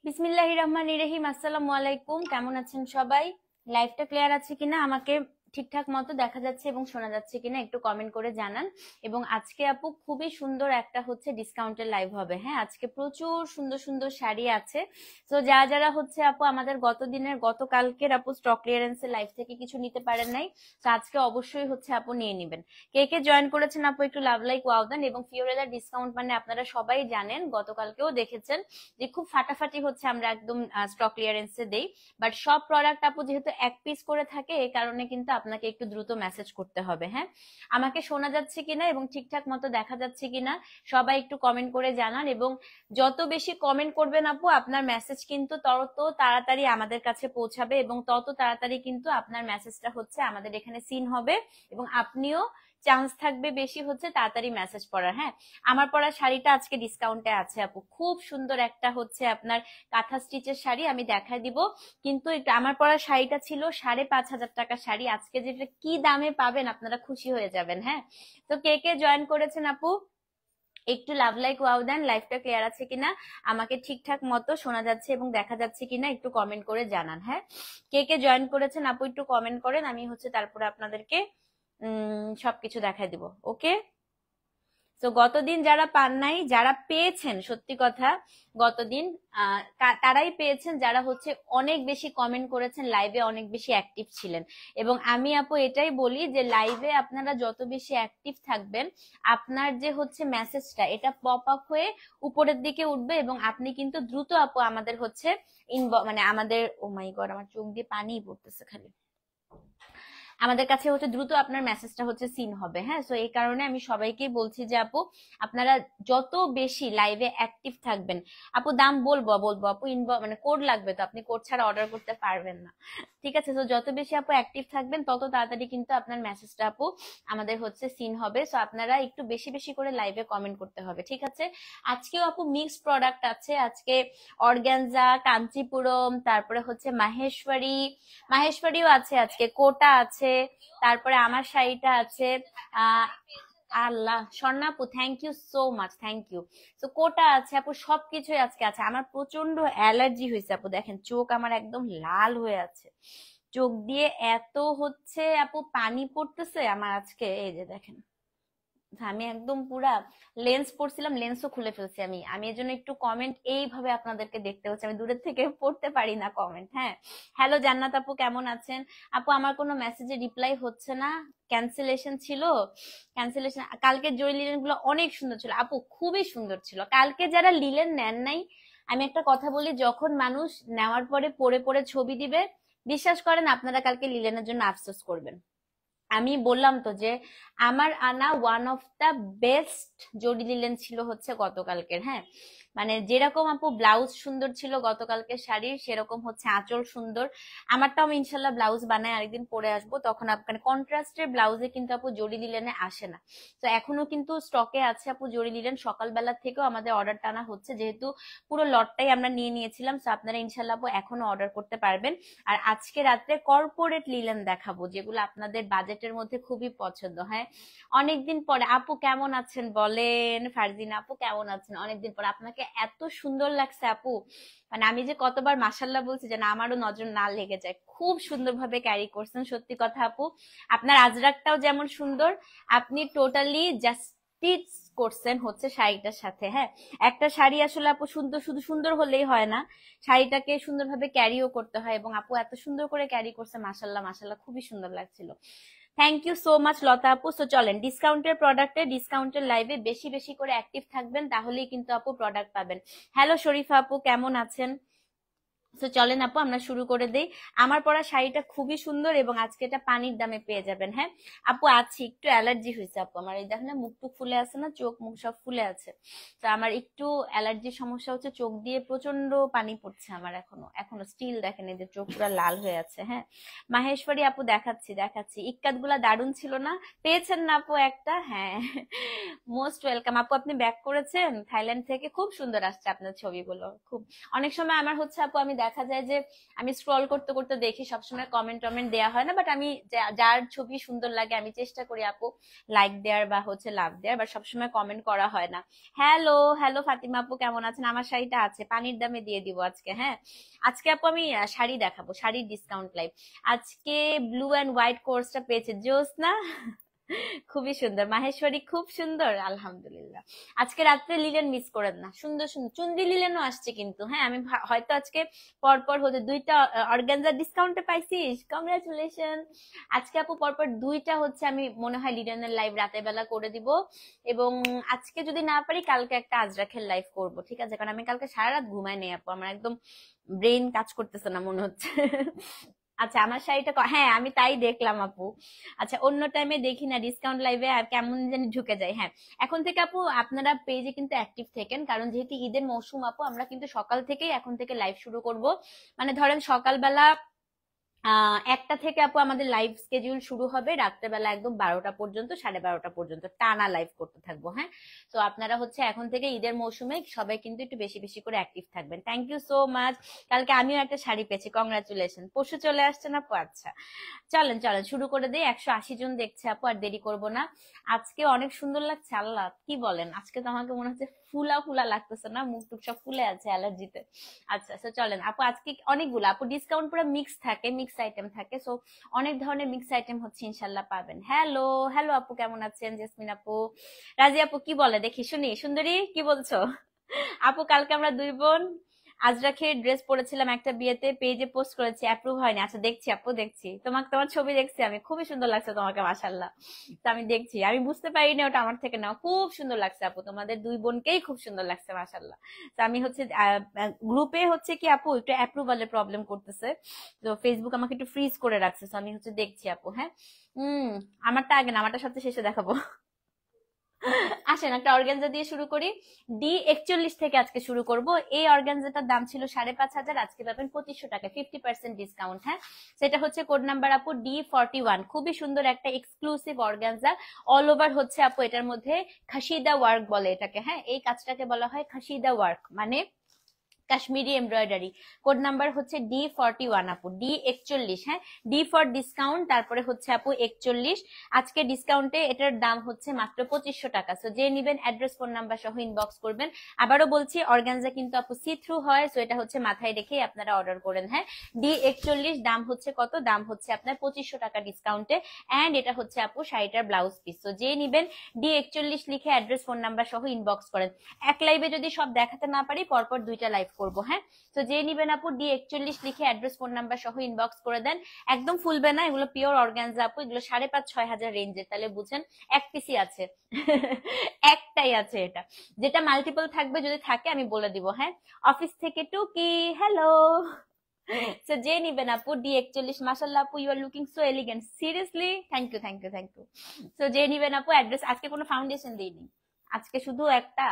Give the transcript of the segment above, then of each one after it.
বিসমিল্লাহির রহমানির রহিম। আসসালামু আলাইকুম, কেমন আছেন সবাই? লাইভটা ক্লিয়ার আছে কিনা, আমাকে ঠিকঠাক মতো দেখা যাচ্ছে এবং শোনা যাচ্ছে কিনা একটু কমেন্ট করে জানান। এবং আজকে আপু খুবই সুন্দর একটা হচ্ছে ডিসকাউন্টের লাইভ হবে। হ্যাঁ, আজকে প্রচুর সুন্দর সুন্দর শাড়ি আছে। তো যারা হচ্ছে আপু আমাদের গতকালকের আপু স্টক ক্লিয়ারেন্সের লাইভ থেকে কিছু নিতে পারেন নাই, তো আজকে অবশ্যই হচ্ছে আপু নিয়ে নেবেন। কে কে জয়েন করেছেন আপু একটু লাভ লাইক ওয়াও দেন। এবং ফিওরেলা ডিসকাউন্ট মানে আপনারা সবাই জানেন, গতকালকেও দেখেছেন যে খুব ফাটাফাটি হচ্ছে আমরা একদম স্টক ক্লিয়ারেন্সে দেই। বাট সব প্রোডাক্ট আপু যেহেতু এক পিস করে থাকে, এই কারণে কিন্তু আপনাকে একটু দ্রুত মেসেজ করতে হবে। হ্যাঁ, আমাকে শোনা যাচ্ছে কিনা এবং ঠিকঠাক মতো দেখা যাচ্ছে কিনা সবাই একটু কমেন্ট করে জানান। এবং যত বেশি কমেন্ট করবেন আপু, আপনার মেসেজ কিন্তু তত তাড়াতাড়ি আমাদের কাছে পৌঁছাবে এবং তত তাড়াতাড়ি কিন্তু আপনার মেসেজটা হচ্ছে আমাদের এখানে সিন হবে এবং আপনিও চান্স থাকবে বেশি হচ্ছে তাড়াতাড়ি মেসেজ পড়ার। হ্যাঁ, আমার পরা শাড়িটা আজকে ডিসকাউন্টে আছে আপু, খুব সুন্দর একটা হচ্ছে আপনার কাঁথা স্টিচের শাড়ি, আমি দেখাই দিব। কিন্তু আমার পরা শাড়িটা ছিল 5,500 টাকা শাড়ি, আজকে যেটা কি দামে পাবেন আপনারা খুশি হয়ে যাবেন। হ্যাঁ, তো কে কে জয়েন করেছেন আপু একটু লাভ লাইক ওয়াও দেন। লাইভটা ক্লিয়ার আছে কিনা, আমাকে ঠিকঠাক মতো শোনা যাচ্ছে এবং দেখা যাচ্ছে কিনা একটু কমেন্ট করে জানান। হ্যাঁ, কে কে জয়েন করেছেন আপু একটু কমেন্ট করেন, আমি হচ্ছে তারপরে আপনাদেরকে সবকিছু দেখাই দিব। ওকে, তো গতদিন যারা পান নাই, যারা পেয়েছেন সত্যি কথা গতদিন তারাই পেয়েছেন যারা হচ্ছে অনেক বেশি কমেন্ট করেছেন, লাইভে অনেক বেশি অ্যাক্টিভ ছিলেন। এবং আমি আপু এটাই বলি যে লাইভে আপনারা যত বেশি অ্যাক্টিভ থাকবেন, আপনার যে হচ্ছে মেসেজটা এটা পপ আপ হয়ে উপরের দিকে উঠবে এবং আপনি কিন্তু দ্রুত আপু আমাদের হচ্ছে মানে আমাদের, ও মাই গড আমার চোখ দিয়ে পানি পড়তেছে খালি, আমাদের কাছে হচ্ছে দ্রুত আপনার মেসেজটা হচ্ছে সিন হবে। হ্যাঁ, সো এই কারণে আমি সবাইকেই বলছি যে আপু আপনারা যত বেশি লাইভে অ্যাক্টিভ থাকবেন, আপু দাম বলবো আপু মানে কোড লাগবে, তো আপনি কোড ছাড়া অর্ডার করতে পারবেন না। ঠিক আছে, তো যত বেশি আপু অ্যাক্টিভ থাকবেন তত তাড়াতাড়ি কিন্তু আপনার মেসেজটা আপু আমাদের হচ্ছে সিন হবে। সো আপনারা একটু বেশি বেশি করে লাইভে কমেন্ট করতে হবে। ঠিক আছে, আজকেও আপু মিক্সড প্রোডাক্ট আছে। আজকে অর্গানজা, কাঞ্চিপুরম, তারপরে হচ্ছে মাহেশ্বরীও আছে, আজকে কোটা আছে, তারপরে আমার শাড়িটা আছে। আল্লাহ স্বর্ণাপু, thank you so much, thank you. তো কোটা আছে আপু, সবকিছুই আজকে আছে। আমার প্রচন্ড অ্যালার্জি হয়েছে আপু, দেখেন চোখ আমার একদম লাল হয়ে আছে, চোখ দিয়ে এত হচ্ছে আপু পানি পড়তেছে আমার আজকে, এই যে দেখেন আমি একদম পুরা লেন্স পড়ছিলাম, লেন্সও খুলে ফেলছি আমি আমি এর জন্য একটু কমেন্ট এইভাবে আপনাদেরকে দেখতে হচ্ছে, আমি দূরের থেকে পড়তে পারি না কমেন্ট। হ্যাঁ, হ্যালো জান্নাত আপু, কেমন আছেন? আপু আমার কোনো মেসেজে রিপ্লাই হচ্ছে না, ক্যান্সেলেশন ছিল। ক্যান্সেলেশন, কালকে জয় লিলেন গুলো অনেক সুন্দর ছিল আপু, খুবই সুন্দর ছিল। কালকে যারা লিলেন নেন নাই, আমি একটা কথা বলি, যখন মানুষ নেওয়ার পরে পরে পরে ছবি দিবে, বিশ্বাস করেন আপনারা কালকে লিলেনের জন্য আফসোস করবেন। আমি বললাম তো যে আমার আনা ওয়ান অফ দা বেস্ট জরি লিলেন ছিল হচ্ছে গতকালকের। হ্যাঁ, মানে যেরকম আপু ব্লাউজ সুন্দর ছিল গতকালকে শাড়ির, সেরকম হচ্ছে আঁচল সুন্দর। আমারটাও আমি ইনশাল্লাহ ব্লাউজ বানায় আরেকদিন পরে আসবো, তখন আপনার কন্ট্রাস্টের ব্লাউজে কিন্তু আপু জরি লিলেনে আসে না। তো এখনো কিন্তু স্টকে আছে আপু জরি লিলেন, সকালবেলা থেকেও আমাদের অর্ডার টানা হচ্ছে, যেহেতু পুরো লটটাই আমরা নিয়ে নিয়েছিলাম। তো আপনারা ইনশাল্লাহ আপু এখনো অর্ডার করতে পারবেন। আর আজকে রাত্রে কর্পোরেট লিলেন দেখাবো, যেগুলো আপনাদের বাজেটের মধ্যে খুবই পছন্দ। হ্যাঁ, অনেকদিন পরে আপু কেমন আছেন বলেন, ফারজিনা আপু কেমন আছেন? অনেকদিন পরে, আপনাকে এত সুন্দর লাগছে আপু, মানে আমি যে কতবার মাশাল্লাহ বলছি যেন আমারও নজর না লেগে যায়, খুব সুন্দরভাবে ক্যারি করছেন সত্যি কথা আপু। আপনার আজরাকটাও যেমন সুন্দর, আপনি টোটালি জাস্টিস করছেন হচ্ছে শাড়িটার সাথে। হ্যাঁ, একটা শাড়ি আসলে আপু সুন্দর শুধু সুন্দর হলেই হয় না, শাড়িটাকে সুন্দরভাবে ক্যারিও করতে হয়, এবং আপু এত সুন্দর করে ক্যারি করছে, মাশাল্লাহ মাশাল্লাহ খুবই সুন্দর লাগছিল। থ্যাংক ইউ সো মাচ লতা আপু। সো চলেন ডিসকাউন্টের প্রোডাক্টে ডিসকাউন্টের লাইভে বেশি বেশি করে অ্যাক্টিভ থাকবেন, তাহলেই কিন্তু আপু প্রোডাক্ট পাবেন। হ্যালো শরীফা আপু, কেমন আছেন? তো চলেন আপু আমরা শুরু করে দেই। আমার পরা শাড়িটা খুবই সুন্দর এবং আজকে এটা পানির দামে পেয়ে যাবেন। হ্যাঁ আপু, আছি একটু অ্যালার্জি হয়েছে আপু আমার, এই দেখেন না মুখ টুক ফুলে আছে না, চোখ মুখ সব ফুলে আছে। তো আমার একটু অ্যালার্জির সমস্যা হচ্ছে, চোখ দিয়ে প্রচন্ড পানি পড়ছে আমার, এখনো এখনো স্টিল দেখেন এই যে চোখ পুরো লাল হয়ে আছে। হ্যাঁ মাহেশ্বরী আপু, দেখাচ্ছি দেখাচ্ছি, ইক্কাত গুলা দারুণ ছিল না? পেয়েছেন না আপু একটা? হ্যাঁ মোস্ট ওয়েলকাম আপু, আপনি ব্যাক করেছেন থাইল্যান্ড থেকে, খুব সুন্দর আসছে আপনার ছবিগুলো। খুব অনেক সময় আমার হচ্ছে আপু, আমি দেখা যায় যে আমি স্ক্রল করতে করতে দেখি, সবসময় কমেন্ট টমেন্ট দেওয়া হয় না, বাট আমি যার ছবি সুন্দর লাগে আমি চেষ্টা করি আপু লাইক দেওয়ার বা হচ্ছে লাভ দেওয়ার, বাট সবসময় কমেন্ট করা হয় না। হ্যালো হ্যালো ফাতিমা আপু, কেমন আছেন? আমার শাড়িটা আছে, পানির দামে দিয়ে দিব আজকে। হ্যাঁ আজকে আপু আমি শাড়ি দেখাবো, শাড়ির ডিসকাউন্ট লাইভ আজকে। ব্লু অ্যান্ড হোয়াইট কোর্সটা পেয়েছে জোস না? খুবই সুন্দর মাহেশ্বরী, খুব সুন্দর আলহামদুলিল্লাহ। আজকে রাত্রে লিলেন মিস করেন না, সুন্দর সুন্দর চুন্দি লিলেনও আসছে কিন্তু। হ্যাঁ আমি হয়তো আজকে পরপর হতে দুইটা অর্গানজা ডিসকাউন্টে পাইছিস, কংগ্রাচুলেশন। আজকে আপু পরপর দুইটা হচ্ছে আমি মনে হয় লিলেনের লাইভ রাতের বেলা করে দিব, এবং আজকে যদি না পারি কালকে একটা আজরাখের লাইভ করব, ঠিক আছে? কারণ আমি কালকে সারা রাত ঘুমাই নেই আপু, আমার একদম ব্রেন কাজ করতেছে না মনে হচ্ছে। আচ্ছা আমার শাড়িটা হ্যাঁ আমি তাই দেখলাম আপু। আচ্ছা অন্য টাইমে দেখি না ডিসকাউন্ট লাইভে, আর কেমন জানি ঢুকে যায়। হ্যাঁ এখন থেকে আপু আপনারা পেজে কিন্তু অ্যাক্টিভ থাকেন, কারণ যেহেতু ঈদের মৌসুম আপু, আমরা কিন্তু সকাল থেকেই এখন থেকে লাইভ শুরু করব। মানে ধরেন সকালবেলা 1টা থেকে আপু আমাদের লাইভ স্কেডিউল শুরু হবে, রাত্রেবেলা একদম 12টা পর্যন্ত, 12:30 পর্যন্ত টানা লাইভ করতে থাকবো। হ্যাঁ তো আপনারা হচ্ছে এখন থেকে ঈদের মৌসুমে সবাই কিন্তু একটু বেশি বেশি করে অ্যাক্টিভ থাকবেন। Thank you so much. কালকে আমিও একটা শাড়ি পেয়েছি, কংগ্রাচুলেশন। পরশু চলে আসছেন আপু? আচ্ছা চলেন চলেন শুরু করে দিই। 180 জন দেখছে আপু, আর দেরি করব না। আজকে অনেক সুন্দর লাগছে, আল্লাহ কি বলেন, আজকে তো আমাকে মনে হচ্ছে ফুলা ফুলা লাগতেছে না, মুখ টুক সব ফুলে আছে অ্যালার্জিতে। আচ্ছা তো চলেন আপু, আজকে অনেকগুলো আপু ডিসকাউন্ট পুরো মিক্স থাকে, মিক্স আইটেম থাকে, সো অনেক ধরনের মিক্স আইটেম হচ্ছে ইনশাল্লাহ পাবেন। হ্যালো হ্যালো আপু, কেমন আছেন? জেসমিন আপু, রাজি আপু কি বলে দেখি শুনি, সুন্দরী কি বলছো? আপু কালকে আমরা দুই বোন আজরাখের ড্রেস পরেছিলাম একটা বিয়েতে, পেজে পোস্ট করেছি, অ্যাপ্রুভ হয়নি। আচ্ছা দেখছি আপু দেখছি, তোমার ছবি দেখছি আমি, খুবই সুন্দর লাগছে তোমাকে মাশাআল্লাহ। তো আমি দেখছি, আমি বুঝতে পারিনি ওটা আমার থেকে নাও, খুব সুন্দর লাগছে আপু, তোমাদের দুই বোনকেই খুব সুন্দর লাগছে মাশাআল্লাহ। তো আমি হচ্ছে গ্রুপে হচ্ছে কি আপু একটু অ্যাপ্রুভালের প্রবলেম করতেছে, তো ফেসবুক আমাকে একটু ফ্রিজ করে রাখছে, তো আমি হচ্ছে দেখছি আপু। হ্যাঁ আমারটা আগে না, আমারটা সবচেয়ে শেষে দেখাবো। আসেন একটা অর্গানজা দিয়ে শুরু করি। D41 থেকে আজকে শুরু করব। এই অর্গানজাটার দাম ছিল 5,500, আজকে পাবেন 2500 টাকা, 50% ডিসকাউন্ট। হ্যাঁ সেটা হচ্ছে কোড নাম্বার আপু D41। খুবই সুন্দর একটা এক্সক্লুসিভ অর্গানজা, অল ওভার হচ্ছে আপু এটার মধ্যে খাসিদা ওয়ার্ক বলে এটাকে। হ্যাঁ এই কাজটাকে বলা হয় খাসিদা ওয়ার্ক, মানে কাশ্মীরি এমব্রয়ডারি। কোড নাম্বার হচ্ছে D41 আপু, D41। হ্যাঁ ডি ফর ডিসকাউন্ট, তারপরে হচ্ছে আপু 41। আজকে ডিসকাউন্টে এটার দাম হচ্ছে মাত্র 2500 টাকা। সো যে নিবেন অ্যাড্রেস ফোন নাম্বার সহ ইনবক্স করবেন। আবারও বলছি অর্গানজা কিন্তু আপু সি থ্রু হয়, সো এটা হচ্ছে মাথায় রেখেই আপনারা অর্ডার করেন। হ্যাঁ D41 দাম হচ্ছে কত? দাম হচ্ছে আপনার 2500 টাকা ডিসকাউন্টে, এন্ড এটা হচ্ছে আপু শাড়িটার ব্লাউজ পিস। সো যে নিবেন D41 লিখে অ্যাড্রেস ফোন নাম্বার সহ ইনবক্স করেন। এক লাইভে যদি সব দেখাতে না পারি পরপর দুইটা লাইভ করবো। হ্যাঁ তো যে নিবেন আপু D41 লিখে অ্যাড্রেস ফোন নাম্বার সহ ইনবক্স করে দেন। একদম ফুলবে না, এগুলো পিওর অর্গানজা আপু, এগুলো 5,500-6,000 রেঞ্জের, তাহলে বুঝেন এক পিসি আছে। একটাই আছে এটা, যেটা মাল্টিপল থাকবে যদি থাকে আমি বলে দিব। হ্যাঁ অফিস থেকে টুকি হ্যালো। তো যে নিবেন আপু D41, মাশাআল্লাহ আপু you are looking so elegant, seriously thank you thank you thank you. তো যে নিবেন আপু অ্যাড্রেস, আজকে কোনো ফাউন্ডেশন দিইনি, আজকে শুধু একটা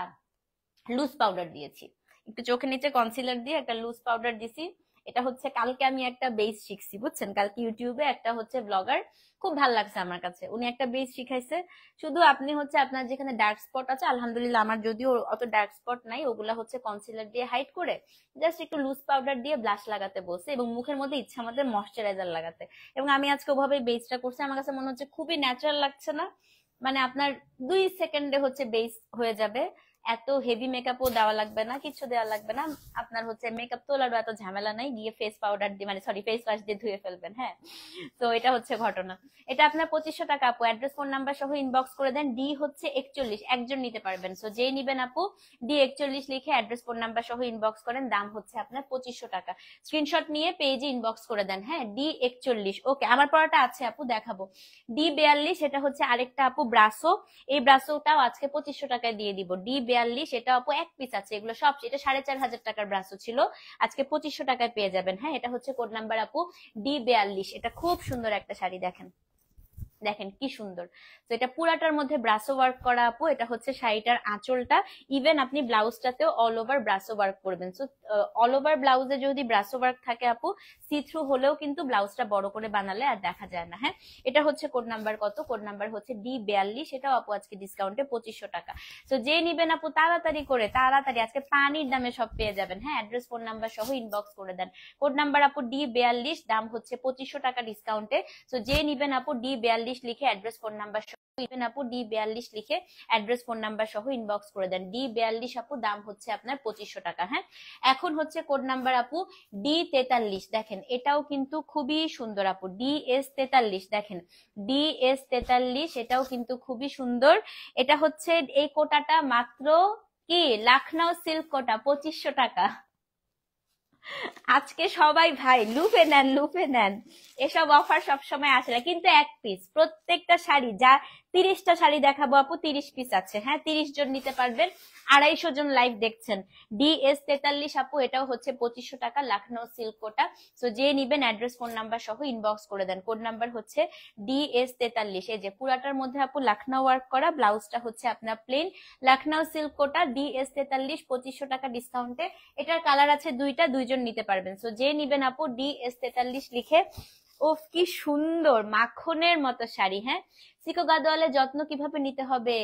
লুজ পাউডার দিয়েছি, একটু চোখের নিচে কনসিলার দিয়ে একটা লুজ পাউডার দিছি। এটা হচ্ছে কালকে আমি একটা বেস শিখছি বুঝছেন, কালকে ইউটিউবে একটা হচ্ছে ব্লগার, খুব ভালো লাগছে আমার কাছে, উনি একটা বেস শিখাইছে। শুধু আপনি হচ্ছে আপনার যেখানে ডার্ক স্পট আছে, আলহামদুলিল্লাহ আমার যদিও অত ডার্ক স্পট নাই, ওগুলা হচ্ছে কনসিলার দিয়ে হাইড করে জাস্ট একটু লুজ পাউডার দিয়ে ব্লাশ লাগাতে বসে, এবং মুখের মধ্যে ইচ্ছা মতো ময়শ্চারাইজার লাগাতে। এবং আমি আজকে ওভাবে বেসটা করছি, আমার কাছে মনে হচ্ছে খুবই ন্যাচারাল লাগছে না, মানে আপনার 2 সেকেন্ডে হচ্ছে বেস হয়ে যাবে, এত হেভি মেকআপও দেওয়া লাগবে না, কিছু দেওয়া লাগবে না। আপনার হচ্ছে মেকআপ তোলারও এত ঝামেলা নাই, গিয়ে ফেস পাউডার দিয়ে মানে সরি ফেস ওয়াশ দিয়ে ধুয়ে ফেলবেন। হ্যাঁ, তো এটা হচ্ছে ঘটনা। এটা আপনার 2500 টাকা আপু। অ্যাড্রেস ফোন নাম্বার সহ ইনবক্স করে দেন। ডি হচ্ছে 41, একজন নিতে পারবেন। সো যেই নিবেন আপু ডি 41 লিখে অ্যাড্রেস ফোন নাম্বার সহ ইনবক্স করেন, দাম হচ্ছে আপনার 2500 টাকা। স্ক্রিনশট নিয়ে পেজে ইনবক্স করে দেন। হ্যাঁ, ডি 41। ওকে, আমার পড়াটা আছে আপু, দেখাবো। ডি 42, এটা হচ্ছে আরেকটা আপু ব্রাসো। এই ব্রাসোটাও আজকে 2500 টাকায় দিয়ে দিব। ডি 42, এটা আপু এক পিস আছে, এগুলো সব এটা 4500 টাকার ব্রাসো ছিল, আজকে 2500 টাকায় পেয়ে যাবেন। হ্যাঁ, এটা হচ্ছে কোড নাম্বার আপু ডি 42। এটা খুব সুন্দর একটা শাড়ি, দেখেন দেখেন কি সুন্দর। তো এটা পুরাটার মধ্যে ব্রাসো ওয়ার্ক করা আপু। এটা হচ্ছে শাড়িটার আঁচলটা, ইভেন আপনি ব্লাউজটাতেও অল ওভার ব্রাসো ওয়ার্ক করবেন। সো অল ওভার ব্লাউজে যদি ব্রাসো ওয়ার্ক থাকে আপু, সি থ্রু হলেও কিন্তু ব্লাউজটা বড় করে বানালে আর দেখা যায় না। হ্যাঁ, এটা হচ্ছে কোড নাম্বার কত, কোড নাম্বার হচ্ছে ডি 42। এটাও আপু আজকে ডিসকাউন্টে 2500 টাকা। তো যে নিবেন আপু তাড়াতাড়ি করে, তাড়াতাড়ি আজকে পানির দামে সব পেয়ে যাবেন। হ্যাঁ, অ্যাড্রেস ফোন নাম্বার সহ ইনবক্স করে দেন। কোড নাম্বার আপু ডি 42, দাম হচ্ছে 2500 টাকা ডিসকাউন্টে। তো যে নিবেন আপু ডি 42 লিখে অ্যাড্রেস ফোন নাম্বার সহ ইভেন আপু ডি 42 লিখে অ্যাড্রেস ফোন নাম্বার সহ ইনবক্স করে দেন। ডি 42 আপু, দাম হচ্ছে আপনার 2500 টাকা। হ্যাঁ, এখন হচ্ছে কোড নাম্বার আপু ডি 43। দেখেন এটাও কিন্তু খুবই সুন্দর আপু, ডি এস 43। দেখেন ডি এস 43, এটাও কিন্তু খুবই সুন্দর। এটা হচ্ছে এই কোটাটা মাত্র কি লখনউ সিল্ক কোটা, 2500 টাকা। আজকে সবাই ভাই লুফে নেন, লুফে নেন। এসব অফার সবসময় আসে না, কিন্তু এক পিস প্রত্যেকটা শাড়ি, যা 30টা শাড়ি দেখাবো আপু 30 পিস আছে। হ্যাঁ, 30 জন নিতে পারবেন, 250 জন লাইভ দেখছেন। ডিএস 43 আপু, এটাও হচ্ছে 2500 টাকা, লখনউ সিল্ক কোটা। তো যে নিবেন অ্যাড্রেস ফোন নাম্বার সহ ইনবক্স করে দেন। কোড নাম্বার হচ্ছে ডিএস 43। এই যে পুরাটার মধ্যে আপু লখনউ ওয়ার্ক করা, ব্লাউজটা হচ্ছে আপনার প্লেন, লখনউ সিল্ক কোটা, ডিএস 43, 2500 টাকা ডিসকাউন্টে। এটার কালার আছে দুইটা, দুইজন নিতে পারবেন। সো যে নিবেন আপু ডিএস 43 লিখে। ওফ কি সুন্দর মাখনের মতো শাড়ি। হ্যাঁ, সিকো গাদোয়ালের যত্ন কিভাবে নিতে হবে?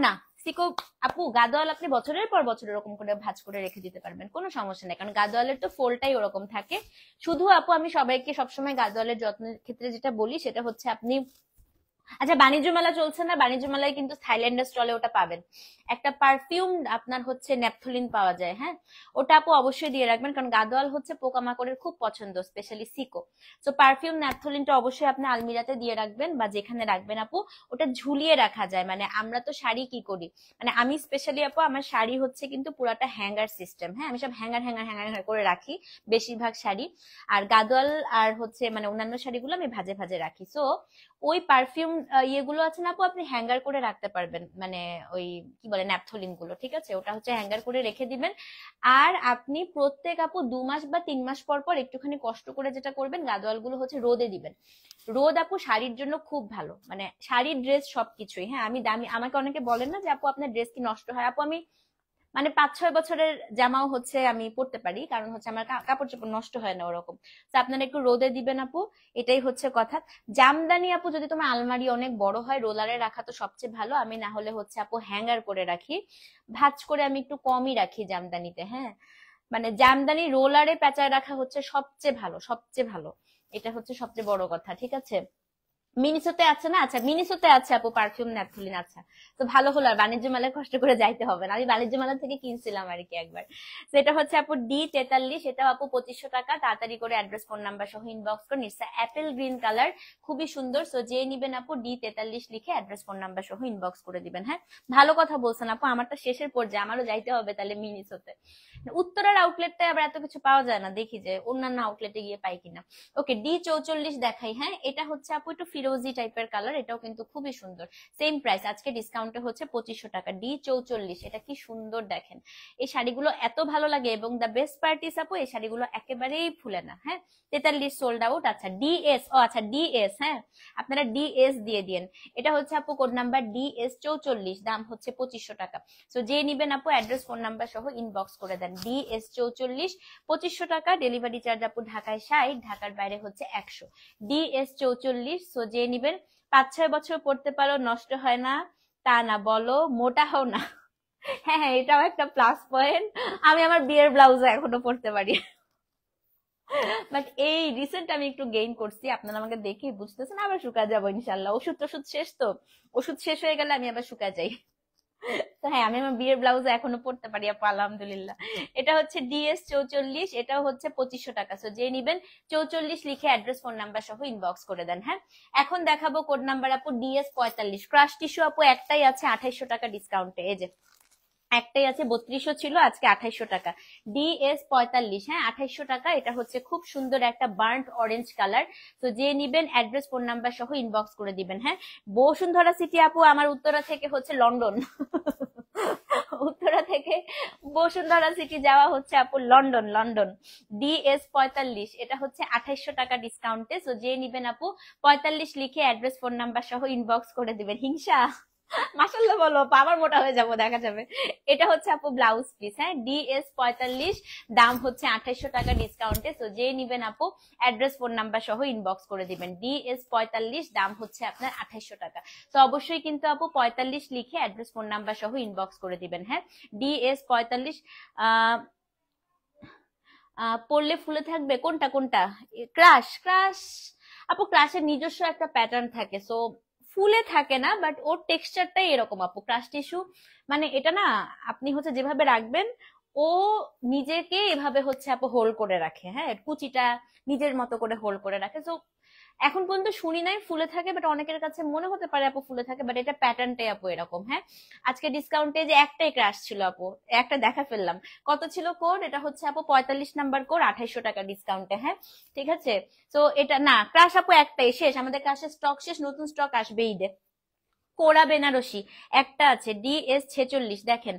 না, সিকো আপু গাদোয়াল আপনি বছরের পর বছর এরকম করে ভাঁজ করে রেখে দিতে পারবেন, কোনো সমস্যা নেই, কারণ গাদোয়ালের তো ফোলটাই ওরকম থাকে। শুধু আপু আমি সবাইকে সবসময় গাদোয়ালের যত্নের ক্ষেত্রে যেটা বলি সেটা হচ্ছে আপনি, আচ্ছা বাণিজ্য মেলা চলছে না, বাণিজ্য মেলায় কিন্তু থাইল্যান্ডের স্টলে ওটা পাবেন। একটা পারফিউম আপনার হচ্ছে ন্যাপথলিন পাওয়া যায়। হ্যাঁ, ওটা আপু অবশ্যই দিয়ে রাখবেন, কারণ গাদোয়াল হচ্ছে পোকামাকড়ের খুব পছন্দ, স্পেশালি সিকো। তো পারফিউম ন্যাপথলিনটা অবশ্যই আপনি আলমিরাতে দিয়ে রাখবেন, বা যেখানে রাখবেন আপু ওটা ঝুলিয়ে রাখা যায়। মানে আমরা তো শাড়ি কি করি, মানে আমি স্পেশালি আপু আমার শাড়ি হচ্ছে কিন্তু পুরাটা হ্যাঙ্গার সিস্টেম। হ্যাঁ, আমি সব হ্যাঙ্গার হ্যাঙ্গার হ্যাঙ্গার করে রাখি বেশিরভাগ শাড়ি। আর গাদোয়াল আর হচ্ছে মানে অন্যান্য শাড়িগুলো আমি ভাজে ভাজে রাখি। সো ওই পারফিউম ইয়েগুলো আছে না আপু, আপনি হ্যাঙ্গার করে রাখতে পারবেন, মানে ওই কি বলে ন্যাপথলিন গুলো, ঠিক আছে, ওটা হচ্ছে হ্যাঙ্গার করে রেখে দিবেন। আর আপনি প্রত্যেক আপু 2 মাস বা 3 মাস পর পর একটুখানি কষ্ট করে যেটা করবেন, গাদোয়াল গুলো হচ্ছে রোদে দিবেন। রোদ আপু শাড়ির জন্য খুব ভালো, মানে শাড়ি ড্রেস সবকিছুই। হ্যাঁ, আমি দামি, আমাকে অনেকে বলেন না যে আপু আপনার ড্রেস কি নষ্ট হয়, আপু আমি মানে 5-6 বছরের জামাও হচ্ছে আমি পরতে পারি, কারণ হচ্ছে আমার কাপড় চোপড় নষ্ট হয় না ওরকম। তো আপনারা একটু রোদে দিবেন আপু, এটাই হচ্ছে কথা। জামদানি আপু যদি তোমার আলমারি অনেক বড় হয়, রোলারে রাখা তো সবচেয়ে ভালো, আমি না হলে হচ্ছে আপু হ্যাঙ্গার করে রাখি, ভাঁজ করে আমি একটু কমই রাখি জামদানিতে। হ্যাঁ, মানে জামদানি রোলারে পেঁচায় রাখা হচ্ছে সবচেয়ে ভালো, সবচেয়ে ভালো, এটা হচ্ছে সবচেয়ে বড় কথা, ঠিক আছে। মিনিসোতে আছে না? আচ্ছা মিনিসোতে আছে আপু পারফিউম ন্যাপথলিন। আচ্ছা, তো ভালো হলো, আর বাণিজ্য মেলায় কষ্ট করে যাইতে হবে না, আমি বাণিজ্য মেলা থেকে কিনছিলাম আর কি একবার। সেটা হচ্ছে আপু ডি 43, সেটাও আপু 2500 টাকা। তাড়াতাড়ি করে অ্যাড্রেস ফোন নাম্বার সহ ইনবক্স করুন। ইটস অ্যাপেল গ্রিন কালার, খুবই সুন্দর। সো যে নিবেন আপু ডি 43 লিখে অ্যাড্রেস ফোন নাম্বার সহ ইনবক্স করে দিবেন। হ্যাঁ, ভালো কথা বলছেন আপু, আমারটা শেষের পর্যায়ে, আমারও যাইতে হবে তাহলে মিনিসোতে। উত্তরের আউটলেটটা আবার এত কিছু পাওয়া যায় না, দেখি যে অন্যান্য আউটলেটে গিয়ে পাই কিনা। ওকে, ডি 44 দেখাই। হ্যাঁ, এটা হচ্ছে আপু একটু ফিরোজি টাইপের কালার, এটাও কিন্তু খুবই সুন্দর। সেম প্রাইস, আজকে ডিসকাউন্টে হচ্ছে 2500 টাকা। ডি 44, এটা কি সুন্দর দেখেন। এই শাড়িগুলো এত ভালো লাগে, এবং দ্য বেস্ট পার্ট ইজ আপু এই শাড়িগুলো একেবারেই ফুলে না। হ্যাঁ, 43 সোল্ড আউট। আচ্ছা ডিএস, ও আচ্ছা ডিএস, হ্যাঁ আপনারা ডিএস দিয়ে দিন। এটা হচ্ছে আপু কোড নাম্বার ডিএস 44, দাম হচ্ছে 2500 টাকা। সো যে নিবেন আপু অ্যাড্রেস ফোন নাম্বার সহ ইনবক্স করে দেন। ডিএস 44, 2500 টাকা। ডেলিভারি চার্জ আপু ঢাকায় 60, ঢাকার বাইরে হচ্ছে 100। ডিএস 44। সো যে নিবেন 5-6 বছর পড়তে পারো, নষ্ট হয় না তা না, বলো মোটা হও না। হ্যাঁ হ্যাঁ, এটাও একটা প্লাস পয়েন্ট, আমি আমার বিয়ের ব্লাউজ এখনো পড়তে পারি। বাট এই রিসেন্ট আমি একটু গেইন করছি, আপনারা আমাকে দেখেই বুঝতেছেন। আবার শুকায় যাবো ইনশাল্লাহ, ওষুধ টষুধ শেষ তো, ওষুধ শেষ হয়ে গেলে আমি আবার শুকায় যাই। তো হ্যাঁ, আমি আমার বিয়ের ব্লাউজ এখনো পড়তে পারি আপু, আলহামদুলিল্লাহ। এটা হচ্ছে ডিএস 44, এটাও হচ্ছে 2500 টাকা। সো যে নিবেন 44 লিখে অ্যাড্রেস ফোন নাম্বার সহ ইনবক্স করে দেন। হ্যাঁ, এখন দেখাবো কোড নাম্বার আপু ডিএস 45। ক্রাশ টিস্যু আপু একটাই আছে 2800 টাকা ডিসকাউন্টে। এই যে একটাই আছে, 3200 ছিল, আজকে 2800 টাকা। ডিএস 45, হ্যাঁ 2800 টাকা। এটা হচ্ছে খুব সুন্দর একটা বার্ন্ট অরেঞ্জ কালার। তো যে নিবেন অ্যাড্রেস ফোন নাম্বার সহ ইনবক্স করে দিবেন। হ্যাঁ, বসুন্ধরা সিটি আপু আমার উত্তরা থেকে হচ্ছে লন্ডন। উত্তরা থেকে বসুন্ধরা সিটি যাওয়া হচ্ছে আপু লন্ডন, লন্ডন। ডিএস 45, এটা হচ্ছে 2800 টাকা ডিসকাউন্টে। তো যে নিবেন আপু 45 লিখে অ্যাড্রেস ফোন নাম্বার সহ ইনবক্স করে দিবেন। হিংসা, মাশাল্লাহ বলো, পাওয়ার মোটা হয়ে যাবো, দেখা যাবে। এটা হচ্ছে আপু ব্লাউজ পিস। হ্যাঁ, ডিএস 45, দাম হচ্ছে 2800 টাকা ডিসকাউন্টে। তো যে নিবেন আপু অ্যাড্রেস ফোন নাম্বার সহ ইনবক্স করে দিবেন। ডিএস 45, দাম হচ্ছে আপনার 2800 টাকা। তো অবশ্যই কিন্তু আপু 45 লিখে অ্যাড্রেস ফোন নাম্বার সহ ইনবক্স করে দিবেন। হ্যাঁ, ডিএস 45। আহ পরলে ফুলে থাকবে কোনটা কোনটা? ক্রাশ, ক্রাশ আপু, ক্রাশের নিজস্ব একটা প্যাটার্ন থাকে, সো ফুলে থাকে না, বাট ওর টেক্সচারটাই এরকম আপু। ক্রাশ টিস্যু মানে এটা না, আপনি হচ্ছে যেভাবে রাখবেন ও নিজেকে এভাবে হচ্ছে আপু হোল্ড করে রাখে। হ্যাঁ, কুচিটা নিজের মতো করে হোল্ড করে রাখে। সো এখন পর্যন্ত শুনি নাই ফুলে থাকে, বাট অনেকের কাছে মনে হতে পারে আপু ফুলে থাকে, বাট এটা প্যাটার্নটাই আপু এরকম। হ্যাঁ, আজকে ডিসকাউন্টে যে একটাই ক্রাশ ছিল আপু, একটা দেখা ফেললাম। কত ছিল কোড? এটা হচ্ছে আপু 45 নাম্বার কোড, 2800 টাকা ডিসকাউন্টে। হ্যাঁ, ঠিক আছে। তো এটা না, ক্রাশ আপু একটাই, শেষ, আমাদের ক্রাশের স্টক শেষ, নতুন স্টক আসবে ঈদে। কোরা বেনারসি একটা আছে, ডিএস 46। দেখেন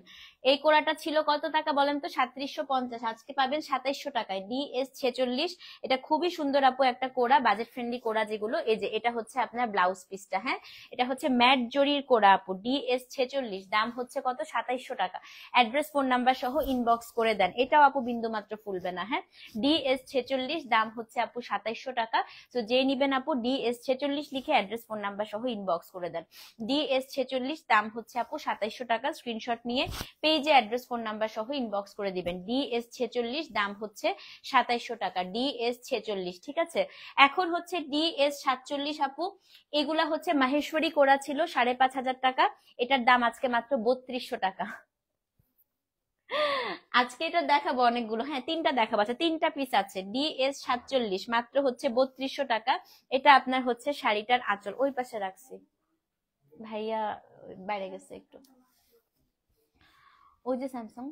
এই কোরাটা ছিল কত টাকা বলেন তো? 3750, আজকে পাবেন 2700 টাকায়। ডিএস 46, এটা খুবই সুন্দর আপু একটা কোরা, বাজেট ফ্রেন্ডলি কোরা যেগুলো। এই যে এটা হচ্ছে আপনার ব্লাউজ পিসটা। হ্যাঁ, এটা হচ্ছে ম্যাট জরির কোরা আপু, ডিএস 46, দাম হচ্ছে কত? 2700 টাকা। অ্যাড্রেস ফোন নাম্বার সহ ইনবক্স করে দেন। এটাও আপু বিন্দু মাত্র ফুলবে না। হ্যাঁ, ডিএস 46, দাম হচ্ছে আপু 2700 টাকা। তো যে নিবেন আপু ডিএস 46 লিখে অ্যাড্রেস ফোন নাম্বার সহ ইনবক্স করে দেন। ডিএস 46, দাম হচ্ছে আপু 2700 টাকা। স্ক্রিনশট নিয়ে পেজে অ্যাড্রেস ফোন নাম্বার সহ ইনবক্স করে দিবেন। ডিএস 46, দাম হচ্ছে 2700 টাকা। ডিএস 46, ঠিক আছে। এখন হচ্ছে ডিএস 47 আপু, এগুলা হচ্ছে মাহেশ্বরী কোরা ছিল 5500 টাকা, এটার দাম আজকে মাত্র 3200 টাকা। আজকে এটা দেখাবো অনেকগুলো। হ্যাঁ, তিনটা দেখাবো, আচ্ছা 3টা পিস আছে। ডিএস 47 মাত্র হচ্ছে 3200 টাকা। এটা আপনার হচ্ছে শাড়িটার আঁচল, ওই পাশে রাখছি, ভাইয়া বাইরে গেছে একটু, ওই যে স্যামসাং।